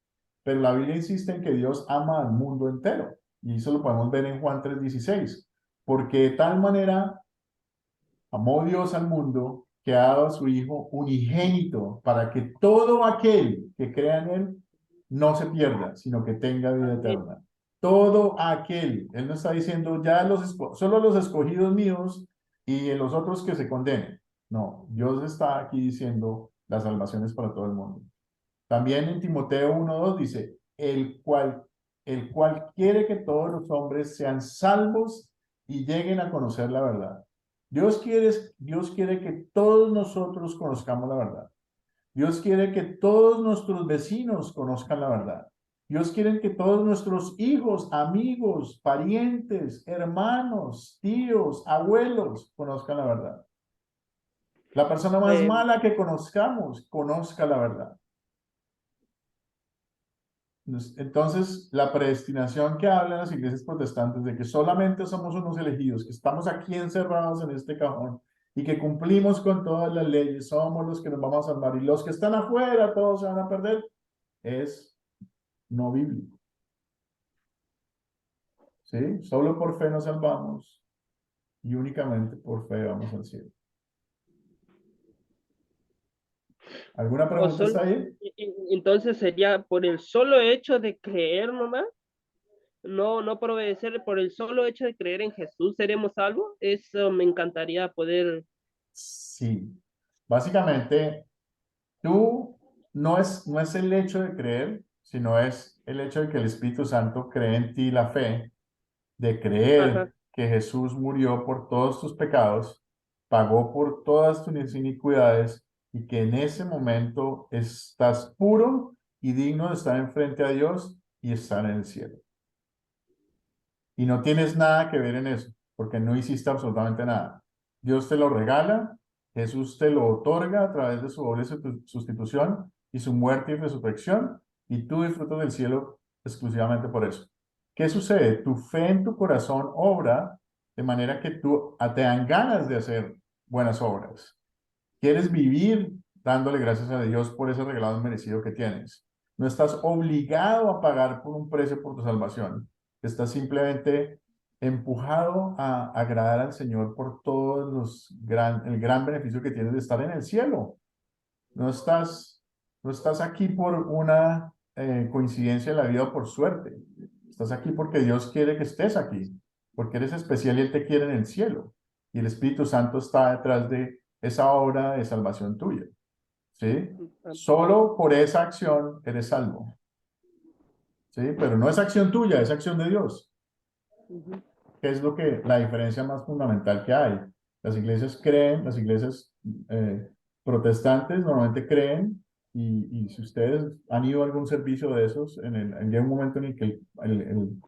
Pero la Biblia insiste en que Dios ama al mundo entero. Y eso lo podemos ver en Juan 3:16. Porque de tal manera amó Dios al mundo que ha dado a su Hijo unigénito para que todo aquel que crea en Él no se pierda, sino que tenga vida eterna. Todo aquel. Él no está diciendo ya solo los escogidos míos y los otros que se condenen. No, Dios está aquí diciendo la salvación es para todo el mundo. También en Timoteo 1:2 dice, el cual quiere que todos los hombres sean salvos y lleguen a conocer la verdad. Dios quiere que todos nosotros conozcamos la verdad. Dios quiere que todos nuestros vecinos conozcan la verdad. Dios quiere que todos nuestros hijos, amigos, parientes, hermanos, tíos, abuelos conozcan la verdad. La persona más mala que conozcamos, conozca la verdad. Entonces, la predestinación que hablan las iglesias protestantes de que solamente somos unos elegidos, que estamos aquí encerrados en este cajón y que cumplimos con todas las leyes, somos los que nos vamos a salvar y los que están afuera todos se van a perder, es no bíblico. ¿Sí? Solo por fe nos salvamos y únicamente por fe vamos al cielo. ¿Alguna pregunta está ahí? Entonces sería por el solo hecho de creer nomás, no por obedecer, por el solo hecho de creer en Jesús seremos salvos. Eso me encantaría poder. Sí, básicamente tú no es el hecho de creer, sino es el hecho de que el Espíritu Santo cree en ti la fe, de creer Ajá. que Jesús murió por todos tus pecados, pagó por todas tus iniquidades y que en ese momento estás puro y digno de estar enfrente a Dios y estar en el cielo. Y no tienes nada que ver en eso, porque no hiciste absolutamente nada. Dios te lo regala, Jesús te lo otorga a través de su doble sustitución y su muerte y resurrección, y tú disfrutas del cielo exclusivamente por eso. ¿Qué sucede? Tu fe en tu corazón obra de manera que te dan ganas de hacer buenas obras. Quieres vivir dándole gracias a Dios por ese regalado merecido que tienes. No estás obligado a pagar por un precio por tu salvación. Estás simplemente empujado a agradar al Señor por todos el gran beneficio que tienes de estar en el cielo. No estás aquí por una coincidencia en la vida o por suerte. Estás aquí porque Dios quiere que estés aquí, porque eres especial y Él te quiere en el cielo. Y el Espíritu Santo está detrás de esa obra de salvación tuya. ¿Sí? Solo por esa acción eres salvo. ¿Sí? Pero no es acción tuya, es acción de Dios. ¿Qué es la diferencia más fundamental que hay? Las iglesias protestantes normalmente creen, y si ustedes han ido a algún servicio de esos, hay un momento en el que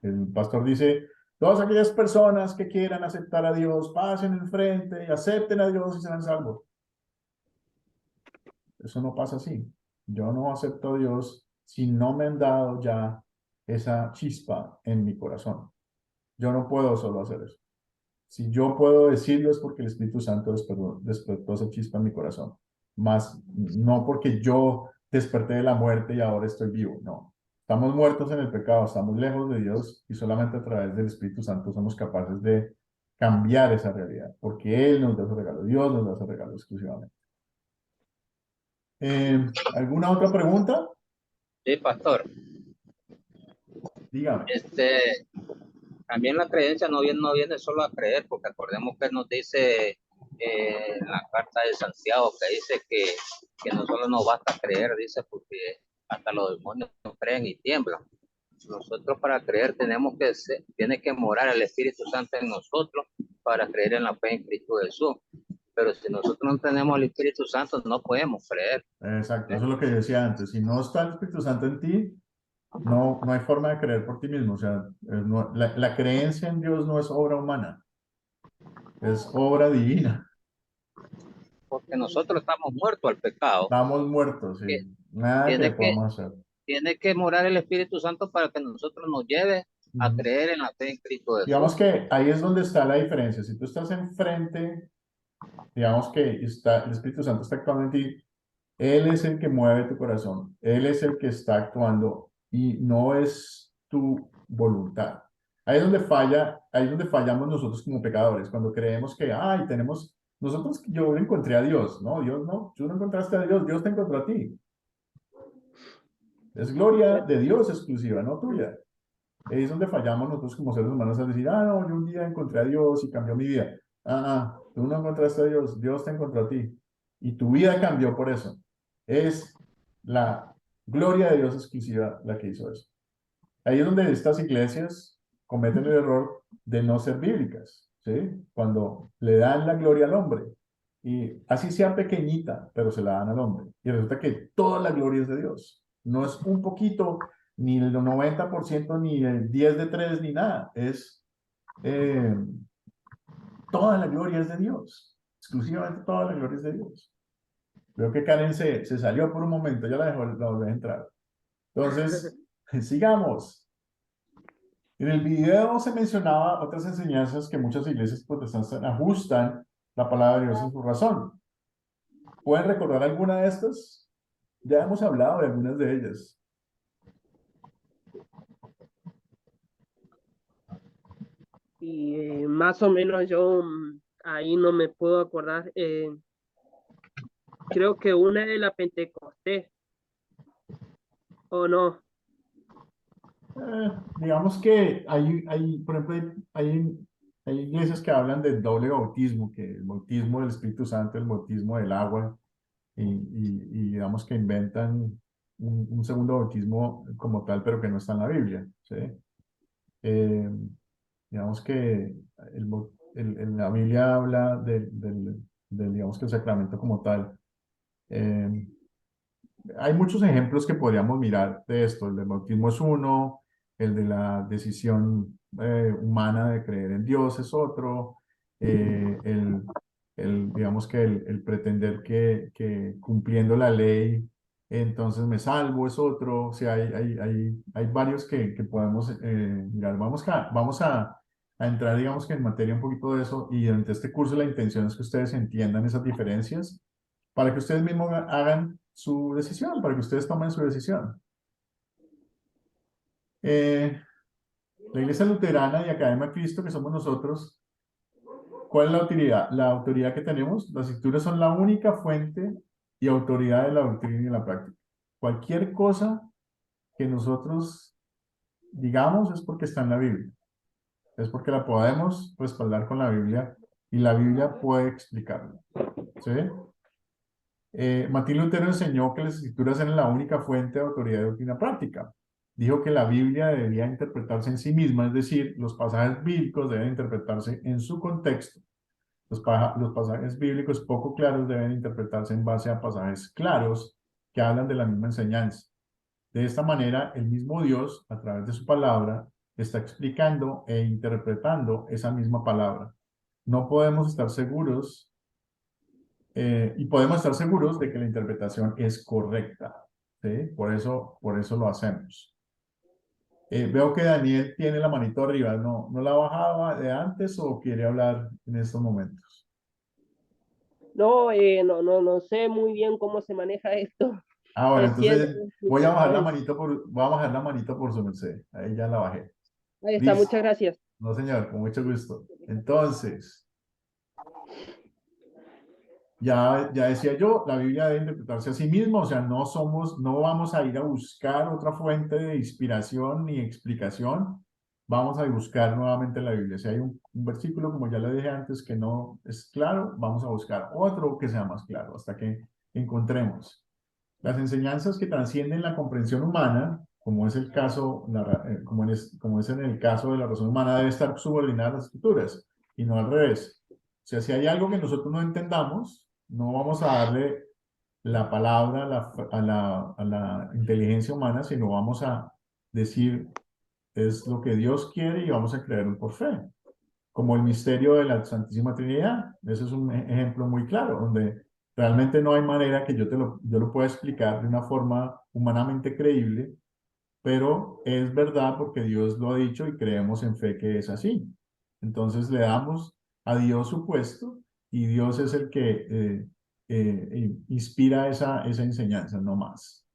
el pastor dice, todas aquellas personas que quieran aceptar a Dios, pasen enfrente y acepten a Dios y serán salvos. Eso no pasa así. Yo no acepto a Dios si no me han dado ya esa chispa en mi corazón. Yo no puedo solo hacer eso. Si yo puedo decirlo es porque el Espíritu Santo despertó esa chispa en mi corazón. Más no porque yo desperté de la muerte y ahora estoy vivo. No. Estamos muertos en el pecado, estamos lejos de Dios y solamente a través del Espíritu Santo somos capaces de cambiar esa realidad. Porque Él nos da ese regalo. Dios nos da ese regalo exclusivamente. ¿Alguna otra pregunta? Sí, pastor. Dígame. También la creencia no viene solo a creer, porque acordemos que nos dice en la carta de Santiago, que dice que no solo nos basta creer, dice, porque hasta los demonios creen y tiemblan. Nosotros para creer tiene que morar el Espíritu Santo en nosotros para creer en la fe en Cristo Jesús. Pero si nosotros no tenemos el Espíritu Santo, no podemos creer. Exacto, eso es lo que yo decía antes. Si no está el Espíritu Santo en ti, no hay forma de creer por ti mismo. O sea, la creencia en Dios no es obra humana, es obra divina. Porque nosotros estamos muertos al pecado. Estamos muertos, sí. Nada que podamos hacer. Tiene que morar el Espíritu Santo para que nosotros nos lleve a creer en la fe en Cristo Jesús. Digamos que ahí es donde está la diferencia. Si tú estás enfrente, digamos que el Espíritu Santo está actuando en ti, Él es el que mueve tu corazón, Él es el que está actuando y no es tu voluntad. Ahí es donde fallamos nosotros como pecadores, cuando creemos que, yo encontré a Dios, no, Dios no, tú no encontraste a Dios, Dios te encontró a ti. Es gloria de Dios exclusiva, no tuya. Ahí es donde fallamos nosotros como seres humanos al decir, no, yo un día encontré a Dios y cambió mi vida. Tú no encontraste a Dios, Dios te encontró a ti. Y tu vida cambió por eso. Es la gloria de Dios exclusiva la que hizo eso. Ahí es donde estas iglesias cometen el error de no ser bíblicas, ¿sí? Cuando le dan la gloria al hombre. Y así sea pequeñita, pero se la dan al hombre. Y resulta que toda la gloria es de Dios. No es un poquito, ni el 90%, ni el 10 de 3, ni nada. Toda la gloria es de Dios. Exclusivamente toda la gloria es de Dios. Veo que Karen se salió por un momento, ya la volví a entrar. Entonces, sigamos. En el video se mencionaba otras enseñanzas que muchas iglesias protestantes ajustan la palabra de Dios en su razón. ¿Pueden recordar alguna de estas? Ya hemos hablado de algunas de ellas. Y más o menos yo ahí no me puedo acordar. Creo que una es la Pentecostés. ¿O no? Digamos que por ejemplo, hay iglesias que hablan del doble bautismo, que el bautismo del Espíritu Santo, el bautismo del agua, y digamos que inventan un segundo bautismo como tal, pero que no está en la Biblia, ¿sí? Digamos que la Biblia habla digamos que el sacramento como tal. Hay muchos ejemplos que podríamos mirar de esto. El del bautismo es uno, el de la decisión humana de creer en Dios es otro, digamos que el pretender que cumpliendo la ley entonces me salvo es otro. O sea, hay varios que podemos mirar. Vamos a entrar, digamos que en materia un poquito de eso, y durante este curso la intención es que ustedes entiendan esas diferencias para que ustedes mismos hagan su decisión, para que ustedes tomen su decisión. La Iglesia Luterana y Academia de Cristo, que somos nosotros, ¿cuál es la autoridad? La autoridad que tenemos, las escrituras son la única fuente y autoridad de la doctrina y de la práctica. Cualquier cosa que nosotros digamos es porque está en la Biblia. Es porque la podemos respaldar con la Biblia y la Biblia puede explicarlo. ¿Sí? Martín Lutero enseñó que las escrituras eran la única fuente de autoridad de doctrina práctica. Dijo que la Biblia debería interpretarse en sí misma, es decir, los pasajes bíblicos deben interpretarse en su contexto. Los pasajes bíblicos poco claros deben interpretarse en base a pasajes claros que hablan de la misma enseñanza. De esta manera, el mismo Dios, a través de su palabra, está explicando e interpretando esa misma palabra. No podemos estar seguros y podemos estar seguros de que la interpretación es correcta, ¿sí? Por eso lo hacemos. Veo que Daniel tiene la manito arriba, ¿no la bajaba de antes o quiere hablar en estos momentos? No, no sé muy bien cómo se maneja esto. Bueno, entonces voy a bajar la Recién- manito por su merced. Ahí ya la bajé. Ahí está, Listo. muchas gracias. No, señor, con mucho gusto. Entonces, ya decía yo, la Biblia debe interpretarse a sí misma, o sea, no vamos a ir a buscar otra fuente de inspiración ni explicación, vamos a buscar nuevamente la Biblia. Si hay un versículo, como ya le dije antes, que no es claro, vamos a buscar otro que sea más claro hasta que encontremos. Las enseñanzas que trascienden la comprensión humana, como es el caso, como es en el caso de la razón humana, debe estar subordinada a las escrituras y no al revés. O sea, si hay algo que nosotros no entendamos, no vamos a darle la palabra a la inteligencia humana, sino vamos a decir, es lo que Dios quiere y vamos a creerlo por fe. Como el misterio de la Santísima Trinidad. Ese es un ejemplo muy claro, donde realmente no hay manera que yo lo pueda explicar de una forma humanamente creíble, pero es verdad porque Dios lo ha dicho y creemos en fe que es así. Entonces le damos a Dios su puesto y Dios es el que inspira esa enseñanza, no más.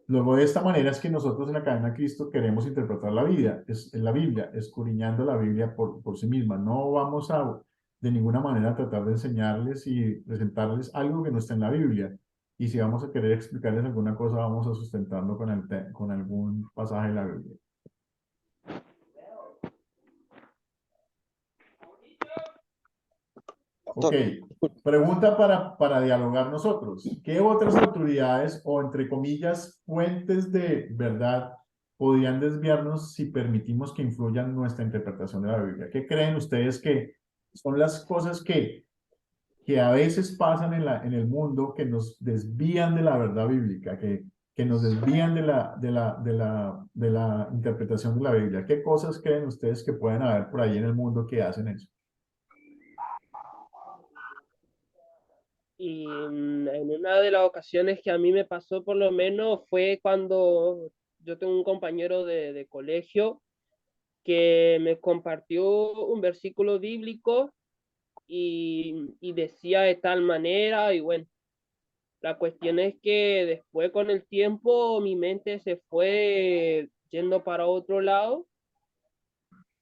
Luego, de esta manera es que nosotros en la Cadena de Cristo queremos interpretar la Biblia, escudriñando la Biblia por sí misma. No vamos a, de ninguna manera, tratar de enseñarles y presentarles algo que no está en la Biblia. Y si vamos a querer explicarles alguna cosa, vamos a sustentarlo con algún pasaje de la Biblia. Ok, pregunta para dialogar nosotros. ¿Qué otras autoridades o, entre comillas, fuentes de verdad podrían desviarnos si permitimos que influyan nuestra interpretación de la Biblia? ¿Qué creen ustedes que son las cosas que a veces pasan en el mundo que nos desvían de la verdad bíblica, que nos desvían de la interpretación de la Biblia? ¿Qué cosas creen ustedes que pueden haber por ahí en el mundo que hacen eso? Y en una de las ocasiones que a mí me pasó por lo menos fue cuando yo tengo un compañero de colegio que me compartió un versículo bíblico y decía de tal manera y bueno, la cuestión es que después con el tiempo mi mente se fue yendo para otro lado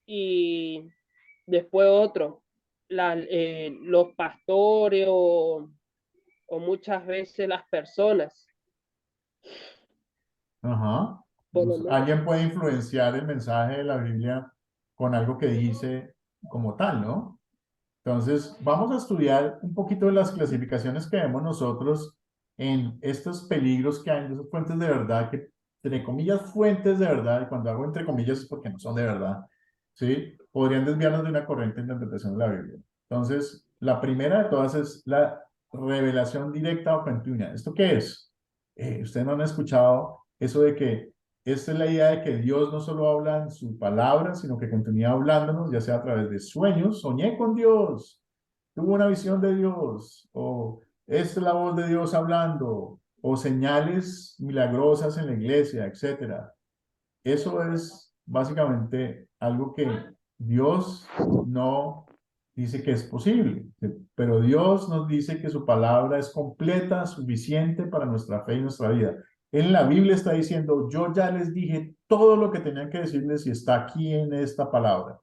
y después otro. Los pastores o muchas veces las personas. Ajá. Por lo menos, Alguien puede influenciar el mensaje de la Biblia con algo que dice como tal, ¿no? Entonces, vamos a estudiar un poquito de las clasificaciones que vemos nosotros en estos peligros que hay, de esas fuentes de verdad, que entre comillas fuentes de verdad, y cuando hago entre comillas es porque no son de verdad, ¿sí? Podrían desviarnos de una correcta interpretación de la Biblia. Entonces, la primera de todas es la revelación directa o continua. ¿Esto qué es? Ustedes no han escuchado eso de que esta es la idea de que Dios no solo habla en su palabra, sino que continúa hablándonos, ya sea a través de sueños, soñé con Dios, tuve una visión de Dios, o esta es la voz de Dios hablando, o señales milagrosas en la iglesia, etcétera. Eso es básicamente algo que Dios no dice que es posible, pero Dios nos dice que su palabra es completa, suficiente para nuestra fe y nuestra vida. En la Biblia está diciendo, yo ya les dije todo lo que tenían que decirles y está aquí en esta palabra.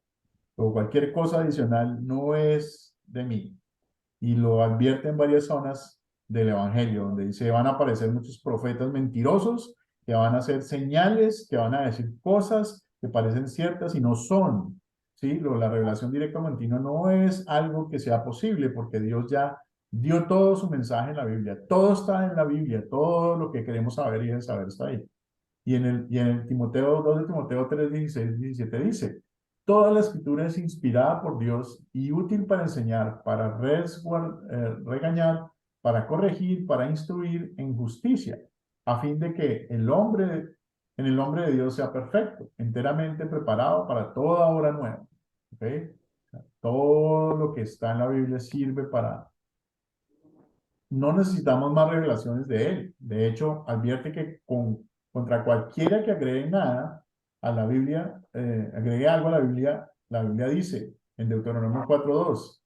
O cualquier cosa adicional no es de mí. Y lo advierte en varias zonas del Evangelio, donde dice, van a aparecer muchos profetas mentirosos que van a hacer señales, que van a decir cosas que parecen ciertas y no son. ¿Sí? La revelación directa continua no es algo que sea posible porque Dios ya dio todo su mensaje en la Biblia. Todo está en la Biblia, todo lo que queremos saber y saber está ahí. Y en el Timoteo 2 de Timoteo 3, 16, 17 dice, toda la escritura es inspirada por Dios y útil para enseñar, para regañar, para corregir, para instruir en justicia, a fin de que en el hombre de Dios sea perfecto, enteramente preparado para toda obra nueva. ¿Okay? Todo lo que está en la Biblia sirve para... No necesitamos más revelaciones de él. De hecho, advierte que contra cualquiera que agregue nada a la Biblia, agregue algo a la Biblia dice en Deuteronomio 4:2,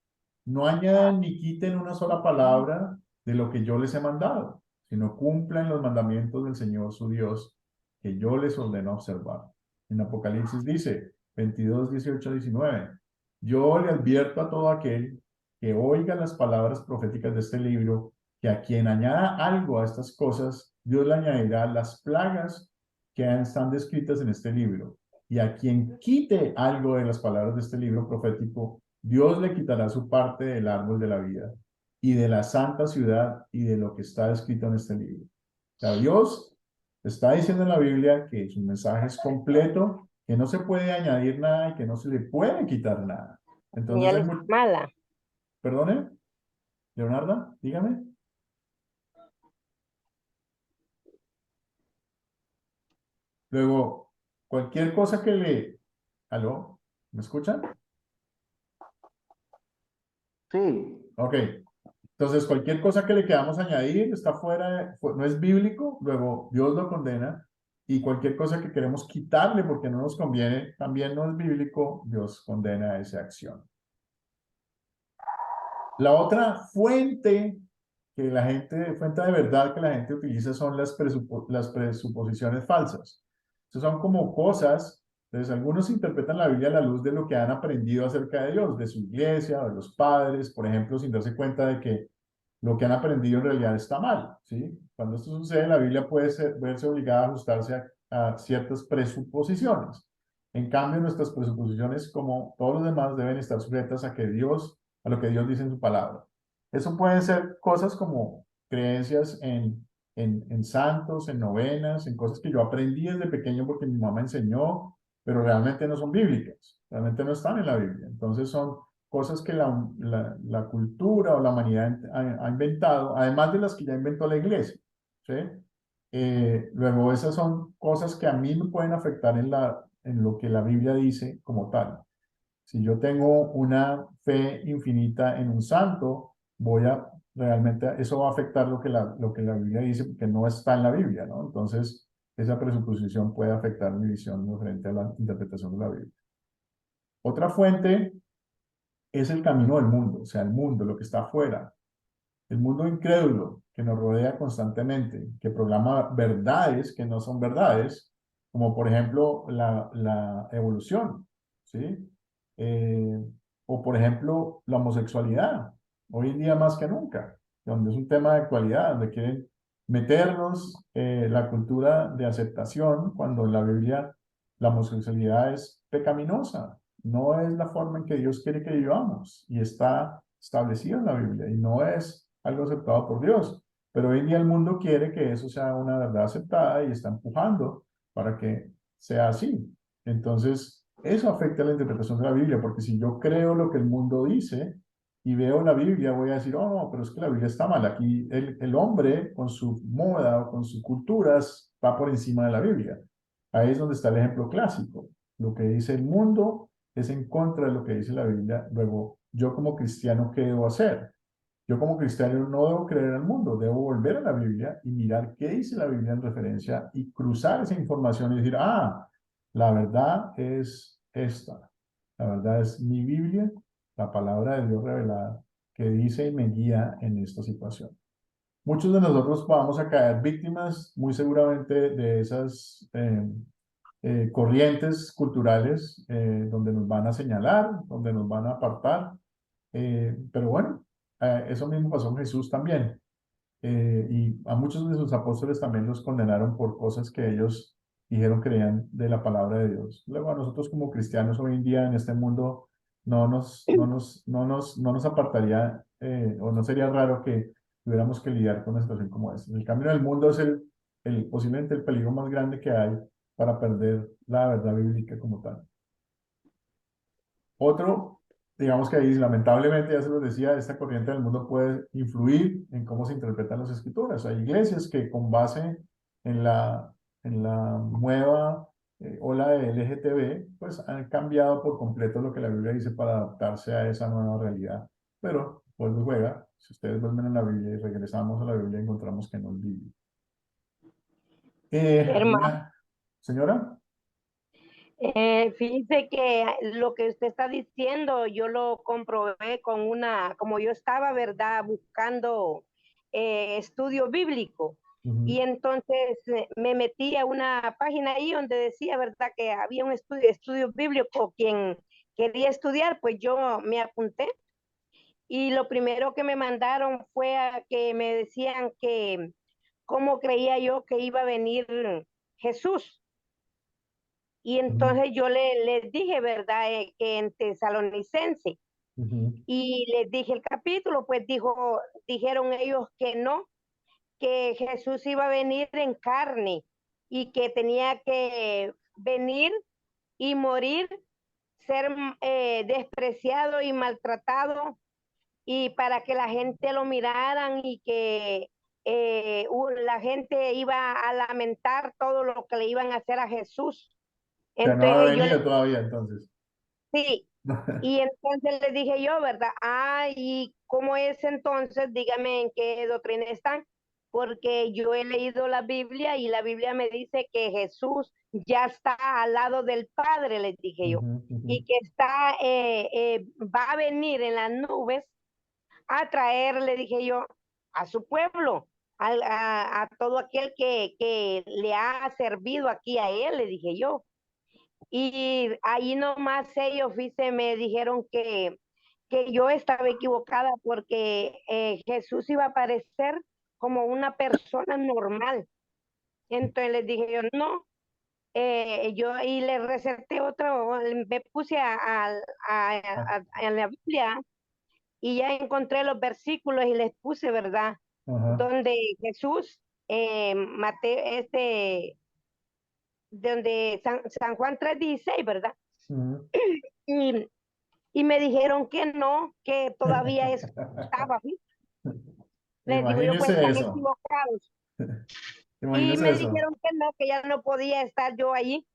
no añadan ni quiten una sola palabra de lo que yo les he mandado, sino cumplan los mandamientos del Señor su Dios, que yo les ordeno observar. En Apocalipsis dice, 22, 18, 19, yo le advierto a todo aquel que oiga las palabras proféticas de este libro, que a quien añada algo a estas cosas, Dios le añadirá las plagas que están descritas en este libro. Y a quien quite algo de las palabras de este libro profético, Dios le quitará su parte del árbol de la vida y de la santa ciudad y de lo que está escrito en este libro. O sea, Dios está diciendo en la Biblia que su mensaje es completo, que no se puede añadir nada y que no se le puede quitar nada. Entonces, Señal mala. ¿Perdone? Leonarda, dígame. Luego, cualquier cosa que le... ¿Aló? ¿Me escuchan? Sí. Ok. Entonces, cualquier cosa que le queramos añadir está fuera, no es bíblico, luego Dios lo condena. Y cualquier cosa que queremos quitarle porque no nos conviene, también no es bíblico, Dios condena esa acción. La otra fuente que la gente, fuente de verdad que la gente utiliza son las presuposiciones falsas. Esas son como cosas, entonces algunos interpretan la Biblia a la luz de lo que han aprendido acerca de Dios, de su iglesia, de los padres, por ejemplo, sin darse cuenta de que lo que han aprendido en realidad está mal, ¿sí? Cuando esto sucede, la Biblia puede verse obligada a ajustarse a ciertas presuposiciones. En cambio, nuestras presuposiciones, como todos los demás, deben estar sujetas a lo que Dios dice en su palabra. Eso pueden ser cosas como creencias en santos, en novenas, en cosas que yo aprendí desde pequeño porque mi mamá enseñó, pero realmente no son bíblicas, realmente no están en la Biblia. Entonces son cosas que la cultura o la humanidad ha inventado, además de las que ya inventó la iglesia, ¿sí? Luego esas son cosas que a mí me pueden afectar en lo que la Biblia dice como tal. Si yo tengo una fe infinita en un santo, eso va a afectar lo que la Biblia dice, porque no está en la Biblia, ¿no? Entonces, esa presuposición puede afectar mi visión referente a la interpretación de la Biblia. Otra fuente es el camino del mundo, o sea, el mundo, lo que está afuera. El mundo incrédulo que nos rodea constantemente, que proclama verdades que no son verdades, como por ejemplo la evolución, ¿sí? Eh, o por ejemplo la homosexualidad, hoy en día más que nunca, donde es un tema de actualidad, donde quieren meternos la cultura de aceptación, cuando en la Biblia la homosexualidad es pecaminosa, no es la forma en que Dios quiere que vivamos y está establecido en la Biblia y no es algo aceptado por Dios. Pero hoy en día el mundo quiere que eso sea una verdad aceptada y está empujando para que sea así. Entonces, eso afecta la interpretación de la Biblia, porque si yo creo lo que el mundo dice y veo la Biblia, voy a decir, oh, no, pero es que la Biblia está mal. Aquí el hombre con su moda o con sus culturas va por encima de la Biblia. Ahí es donde está el ejemplo clásico. Lo que dice el mundo es en contra de lo que dice la Biblia. Luego, yo como cristiano, ¿qué debo hacer? Yo como cristiano no debo creer al mundo, debo volver a la Biblia y mirar qué dice la Biblia en referencia y cruzar esa información y decir, ah, la verdad es esta. La verdad es mi Biblia, la palabra de Dios revelada, que dice y me guía en esta situación. Muchos de nosotros vamos a caer víctimas muy seguramente de esas corrientes culturales donde nos van a señalar, donde nos van a apartar. Pero bueno, eso mismo pasó con Jesús también. Y a muchos de sus apóstoles también los condenaron por cosas que ellos dijeron creían de la palabra de Dios. Luego a nosotros como cristianos hoy en día en este mundo no nos apartaría o no sería raro que tuviéramos que lidiar con una situación como esta. El camino del mundo es posiblemente el peligro más grande que hay para perder la verdad bíblica como tal. Otro, digamos que ahí lamentablemente, ya se los decía, esta corriente del mundo puede influir en cómo se interpretan las escrituras. Hay iglesias que con base en la nueva ola de LGTB, pues han cambiado por completo lo que la Biblia dice para adaptarse a esa nueva realidad. Pero, vuelvo y juega, si ustedes vuelven a la Biblia y regresamos a la Biblia, encontramos que no es Biblia. Hermano, Señora. fíjese que lo que usted está diciendo, yo lo comprobé como yo estaba, ¿verdad? Buscando estudio bíblico. Y entonces me metí a una página ahí donde decía, ¿verdad? Que había un estudio bíblico. Quien quería estudiar, pues yo me apunté. Y lo primero que me mandaron fue a que me decían que cómo creía yo que iba a venir Jesús. Y entonces yo les dije, ¿verdad? Que en Tesalonicense. Y les dije el capítulo, pues dijeron ellos que no, que Jesús iba a venir en carne y que tenía que venir y morir, ser despreciado y maltratado, y para que la gente lo miraran y que la gente iba a lamentar todo lo que le iban a hacer a Jesús. O sea, no ha Entonces yo venido todavía, entonces. sí, y entonces le dije yo, ¿verdad? ¿Y cómo es entonces? Dígame en qué doctrina están, porque yo he leído la Biblia y la Biblia me dice que Jesús ya está al lado del Padre, les dije yo, y que va a venir en las nubes a traer, le dije yo, a su pueblo, a todo aquel que le ha servido aquí a él, le dije yo. Y ahí nomás ellos, me dijeron que yo estaba equivocada porque Jesús iba a aparecer como una persona normal. Entonces les dije yo, no, yo y le receté otro, me puse a la Biblia y ya encontré los versículos y les puse, ¿verdad? Donde Jesús, donde San Juan 3:16, ¿verdad? Y, y me dijeron que no, que todavía estaba así. Les digo yo, pues Imagínese están eso. equivocados. Y Imagínese me eso. dijeron que no, que ya no podía estar yo allí.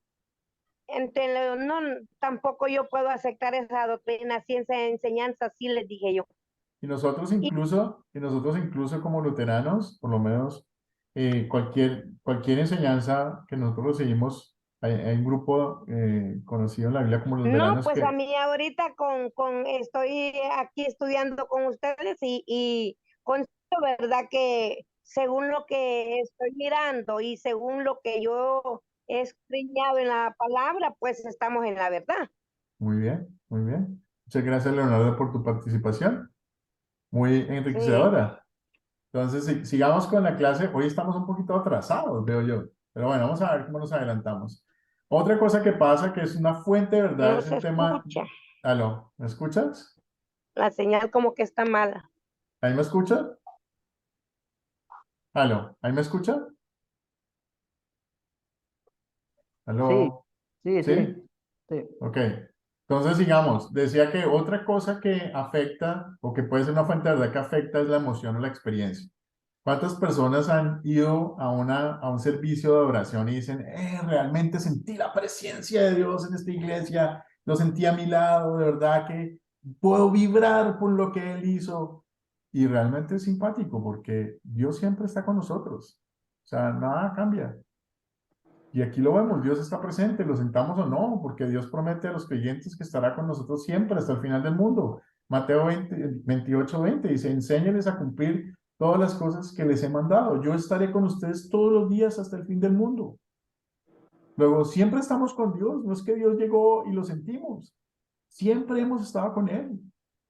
Entonces, no, tampoco yo puedo aceptar esa doctrina, esa enseñanza, sí les dije yo. Y nosotros incluso como luteranos, por lo menos, cualquier enseñanza que nosotros recibimos, hay un grupo conocido en la Biblia como los No, veranos pues a que, mí ahorita estoy aquí estudiando con ustedes y considero, ¿verdad? Que según lo que estoy mirando y según lo que yo he escudriñado en la palabra, pues estamos en la verdad. muy bien, muy bien. Muchas gracias, Leonardo, por tu participación. Muy Sí. enriquecedora. Entonces, sigamos con la clase. Hoy estamos un poquito atrasados, veo yo. Pero bueno, vamos a ver cómo nos adelantamos. Otra cosa que pasa, que es una fuente de verdad, No es se el tema... escucha. Aló, ¿me escuchas? La señal como que está mala. ¿Ahí me escucha? Aló, ¿ahí me escucha? Sí, Aló, sí, ¿sí? sí, sí. Ok. Entonces, sigamos. Decía que otra cosa que afecta, o que puede ser una fuente de verdad que afecta, es la emoción o la experiencia. ¿Cuántas personas han ido a un servicio de oración y dicen, realmente sentí la presencia de Dios en esta iglesia, lo sentí a mi lado, de verdad que puedo vibrar por lo que Él hizo? Y realmente es simpático porque Dios siempre está con nosotros. O sea, nada cambia. Y aquí lo vemos, Dios está presente, lo sentamos o no, porque Dios promete a los creyentes que estará con nosotros siempre hasta el final del mundo. Mateo 28:20 dice, enséñales a cumplir todas las cosas que les he mandado. Yo estaré con ustedes todos los días hasta el fin del mundo. Luego, siempre estamos con Dios, no es que Dios llegó y lo sentimos. Siempre hemos estado con Él.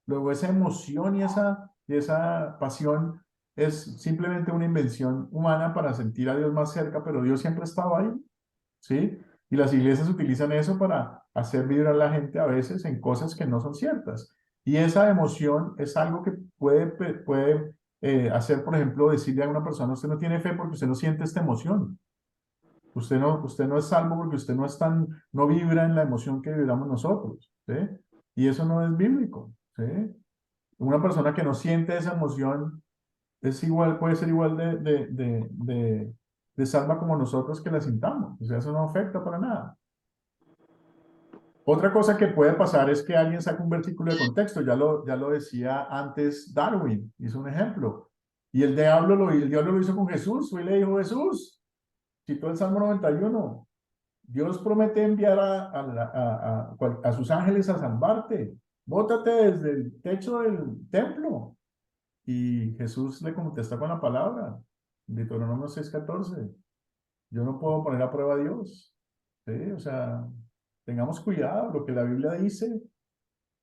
Luego, esa emoción y esa pasión es simplemente una invención humana para sentir a Dios más cerca, pero Dios siempre ha estado ahí. ¿Sí? Y las iglesias utilizan eso para hacer vibrar a la gente a veces en cosas que no son ciertas. Y esa emoción es algo que puede hacer, por ejemplo, decirle a una persona, usted no tiene fe porque usted no siente esta emoción. Usted no es salvo porque usted no vibra en la emoción que vibramos nosotros, ¿sí? Y eso no es bíblico, ¿sí? Una persona que no siente esa emoción puede ser igual de salva como nosotros que la sintamos. O sea, eso no afecta para nada. Otra cosa que puede pasar es que alguien saca un versículo de contexto. Ya lo decía antes Darwin, hizo un ejemplo. Y el diablo lo hizo con Jesús. Hoy le dijo, Jesús, citó el Salmo 91. Dios promete enviar a sus ángeles a salvarte. Bótate desde el techo del templo. Y Jesús le contesta con la palabra, Deuteronomio 6:14. Yo no puedo poner a prueba a Dios. ¿Sí? O sea, tengamos cuidado, lo que la Biblia dice,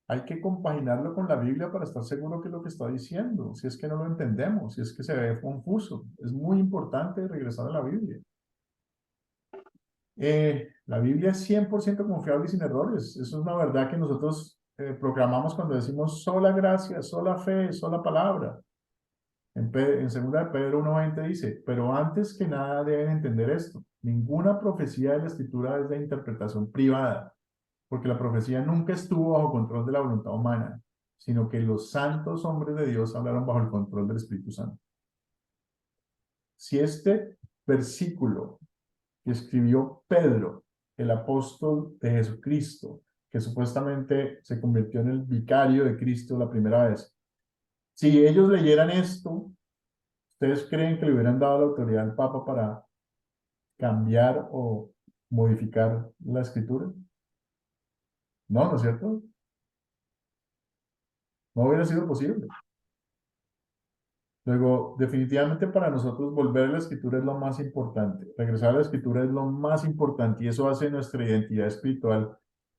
hay que compaginarlo con la Biblia para estar seguro que es lo que está diciendo, si es que no lo entendemos, si es que se ve confuso. Es muy importante regresar a la Biblia. La Biblia es 100% confiable y sin errores. Eso es una verdad que nosotros proclamamos cuando decimos sola gracia, sola fe, sola palabra. En 2 de Pedro 1:20 dice, pero antes que nada deben entender esto. Ninguna profecía de la Escritura es de interpretación privada, porque la profecía nunca estuvo bajo control de la voluntad humana, sino que los santos hombres de Dios hablaron bajo el control del Espíritu Santo. Si este versículo que escribió Pedro, el apóstol de Jesucristo, que supuestamente se convirtió en el vicario de Cristo la primera vez, si ellos leyeran esto, ¿ustedes creen que le hubieran dado la autoridad al Papa para cambiar o modificar la escritura? No, ¿no es cierto? No hubiera sido posible. Luego, definitivamente para nosotros volver a la escritura es lo más importante. Regresar a la escritura es lo más importante y eso hace nuestra identidad espiritual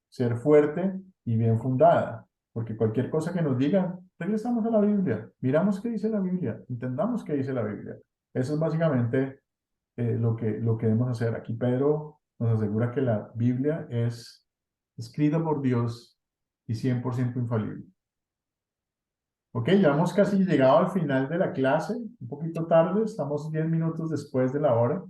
ser fuerte y bien fundada. Porque cualquier cosa que nos digan, regresamos a la Biblia, miramos qué dice la Biblia, entendamos qué dice la Biblia. Eso es básicamente lo que debemos hacer. Aquí Pedro nos asegura que la Biblia es escrita por Dios y 100% infalible. Ok, ya hemos casi llegado al final de la clase, un poquito tarde, estamos 10 minutos después de la hora.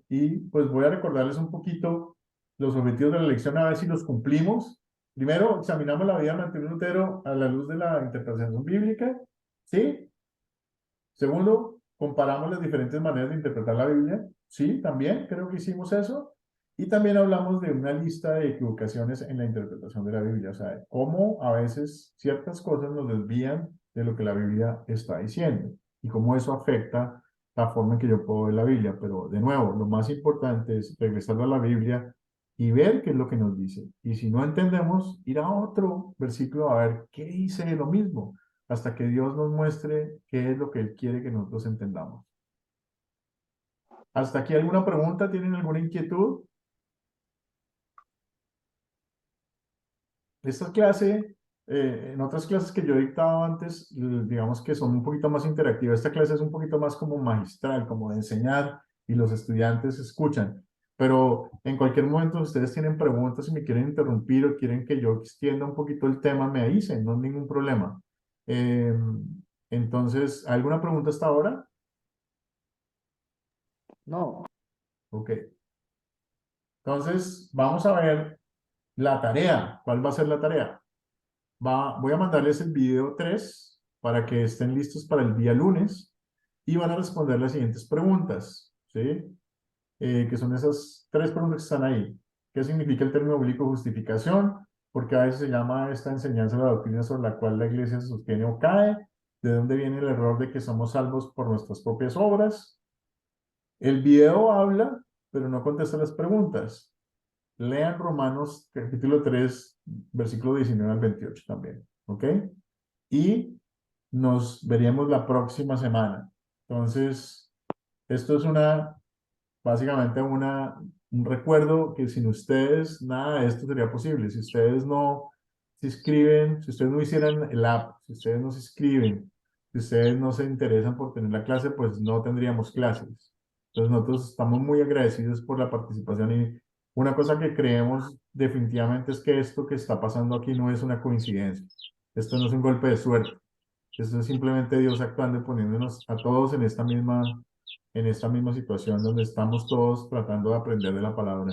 Y pues voy a recordarles un poquito los objetivos de la lección, a ver si los cumplimos. Primero, examinamos la vida de Martín Lutero a la luz de la interpretación bíblica, ¿sí? Segundo, comparamos las diferentes maneras de interpretar la Biblia, sí, también creo que hicimos eso. Y también hablamos de una lista de equivocaciones en la interpretación de la Biblia, o sea, cómo a veces ciertas cosas nos desvían de lo que la Biblia está diciendo y cómo eso afecta la forma en que yo puedo ver la Biblia. Pero de nuevo, lo más importante es regresar a la Biblia y ver qué es lo que nos dice. Y si no entendemos, ir a otro versículo a ver qué dice lo mismo, hasta que Dios nos muestre qué es lo que Él quiere que nosotros entendamos. ¿Hasta aquí alguna pregunta? ¿Tienen alguna inquietud? Esta clase, en otras clases que yo he dictado antes, digamos que son un poquito más interactivas. Esta clase es un poquito más como magistral, como de enseñar y los estudiantes escuchan. Pero en cualquier momento, si ustedes tienen preguntas y me quieren interrumpir o quieren que yo extienda un poquito el tema, me avisen, no hay ningún problema. Entonces, ¿alguna pregunta hasta ahora? No. Ok. Entonces, vamos a ver la tarea. ¿Cuál va a ser la tarea? Voy a mandarles el video 3 para que estén listos para el día lunes y van a responder las siguientes preguntas, ¿sí? Que son esas 3 preguntas que están ahí. ¿Qué significa el término bíblico justificación? Porque a veces se llama esta enseñanza la doctrina sobre la cual la iglesia se sostiene o cae. ¿De dónde viene el error de que somos salvos por nuestras propias obras? El video habla, pero no contesta las preguntas. Lean Romanos capítulo 3, versículo 19 al 28 también, ¿ok? Y nos veríamos la próxima semana. Entonces, esto es básicamente un recuerdo que sin ustedes nada de esto sería posible. Si ustedes no se inscriben, si ustedes no hicieran el app, si ustedes no se inscriben, si ustedes no se interesan por tener la clase, pues no tendríamos clases. Entonces nosotros estamos muy agradecidos por la participación y una cosa que creemos definitivamente es que esto que está pasando aquí no es una coincidencia. Esto no es un golpe de suerte. Esto es simplemente Dios actuando y poniéndonos a todos en esta misma situación donde estamos todos tratando de aprender de la palabra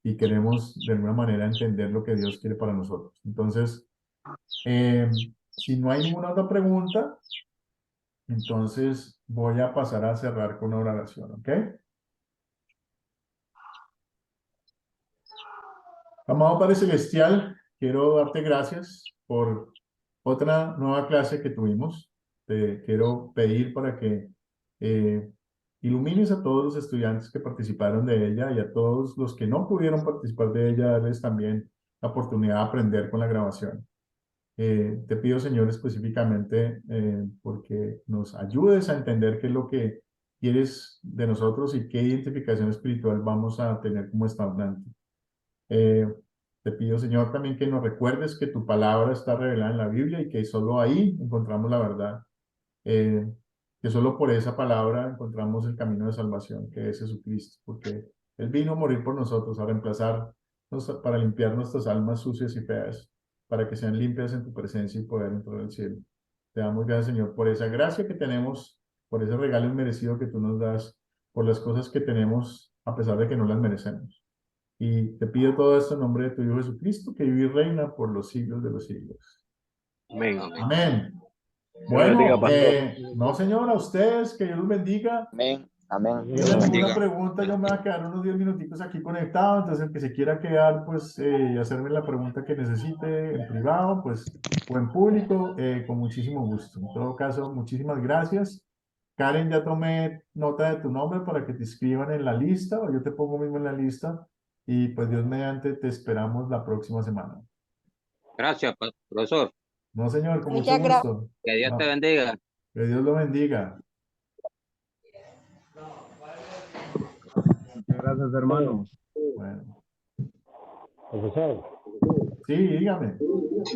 y queremos de alguna manera entender lo que Dios quiere para nosotros. Entonces, si no hay ninguna otra pregunta, entonces voy a pasar a cerrar con una oración, ¿ok? Amado Padre Celestial, quiero darte gracias por otra nueva clase que tuvimos. Te quiero pedir para que ilumines a todos los estudiantes que participaron de ella y a todos los que no pudieron participar de ella, darles también la oportunidad de aprender con la grabación. Te pido, Señor, específicamente porque nos ayudes a entender qué es lo que quieres de nosotros y qué identificación espiritual vamos a tener como estudiantes. Te pido, Señor, también que nos recuerdes que tu palabra está revelada en la Biblia y que solo ahí encontramos la verdad. Que solo por esa palabra encontramos el camino de salvación, que es Jesucristo, porque Él vino a morir por nosotros, a reemplazar, para limpiar nuestras almas sucias y feas, para que sean limpias en tu presencia y poder entrar al cielo. Te damos gracias, Señor, por esa gracia que tenemos, por ese regalo inmerecido que tú nos das, por las cosas que tenemos a pesar de que no las merecemos. Y te pido todo esto en nombre de tu Hijo Jesucristo, que vive y reina por los siglos de los siglos. Amén. Amén. Dios bendiga, Bueno, pastor. no, Señor, a ustedes, que Dios los bendiga. Amén. Amén. Si tienen alguna pregunta, yo me voy a quedar unos 10 minutitos aquí conectado, entonces el que se quiera quedar, pues, y hacerme la pregunta que necesite en privado, pues, o en público, con muchísimo gusto. En todo caso, muchísimas gracias. Karen, ya tomé nota de tu nombre para que te inscriban en la lista, o yo te pongo mismo en la lista, y pues Dios mediante te esperamos la próxima semana. Gracias, profesor. No, señor, con mucho Muchas gracias. gusto. Que Dios te No, bendiga. que Dios lo bendiga. Muchas gracias, hermano. Bueno. Profesor, Sí, dígame,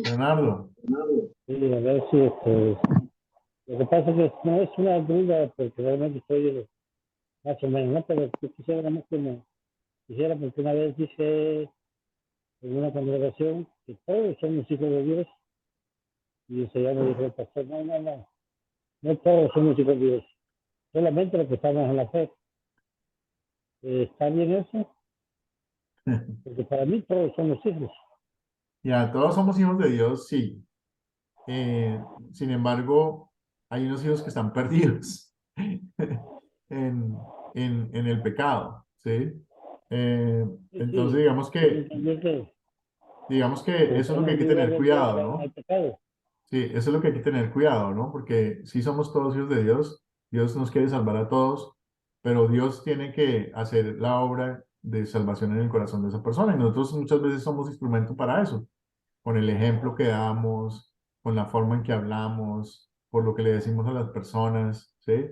Leonardo. sí, a ver si lo que pasa es que no es una duda, porque realmente estoy más o menos, ¿no? Pero yo quisiera más quisiera, porque una vez dije en una congregación que todos somos hijos de Dios, y el Señor me dijo, el pastor, no todos somos hijos de Dios, solamente los que estamos en la fe. ¿Está bien eso? Porque para mí todos somos hijos. Ya, todos somos hijos de Dios, sí. Sin embargo, hay unos hijos que están perdidos en, en el pecado, ¿sí? Entonces, digamos que eso es lo que hay que tener cuidado, ¿no? Sí, eso es lo que hay que tener cuidado, ¿no? Porque si somos todos hijos de Dios, Dios nos quiere salvar a todos, pero Dios tiene que hacer la obra de salvación en el corazón de esa persona y nosotros muchas veces somos instrumento para eso, con el ejemplo que damos, con la forma en que hablamos, por lo que le decimos a las personas, ¿sí?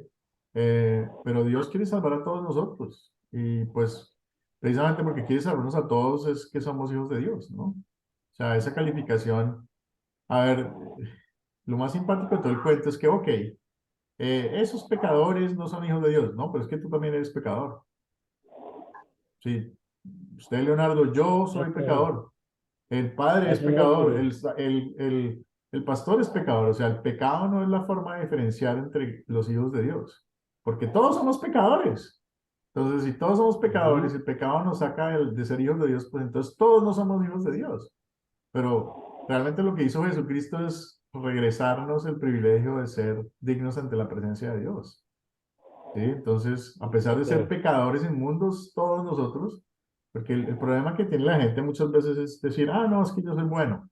Pero Dios quiere salvar a todos nosotros y pues precisamente porque quiere salvarnos a todos es que somos hijos de Dios, ¿no? O sea, esa calificación, a ver, lo más simpático de todo el cuento es que, ok, esos pecadores no son hijos de Dios, ¿no? Pero es que tú también eres pecador. Sí, usted, Leonardo, yo soy pecador. El padre es pecador, el pastor es pecador, o sea, el pecado no es la forma de diferenciar entre los hijos de Dios, porque todos somos pecadores. Entonces, si todos somos pecadores y el pecado nos saca de ser hijos de Dios, pues entonces todos no somos hijos de Dios. Pero realmente lo que hizo Jesucristo es regresarnos el privilegio de ser dignos ante la presencia de Dios. ¿Sí? Entonces, a pesar de ser pecadores inmundos, todos nosotros, porque el problema que tiene la gente muchas veces es decir, ah, no, es que yo soy bueno,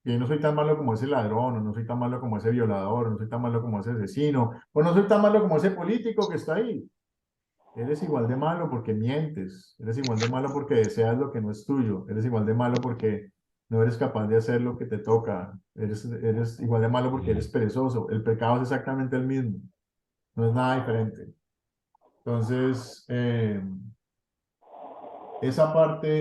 y no soy tan malo como ese ladrón, o no soy tan malo como ese violador, o no soy tan malo como ese asesino, o no soy tan malo como ese político que está ahí. Eres igual de malo porque mientes, eres igual de malo porque deseas lo que no es tuyo, eres igual de malo porque no eres capaz de hacer lo que te toca, eres igual de malo porque eres perezoso. El pecado es exactamente el mismo, no es nada diferente. Entonces, esa parte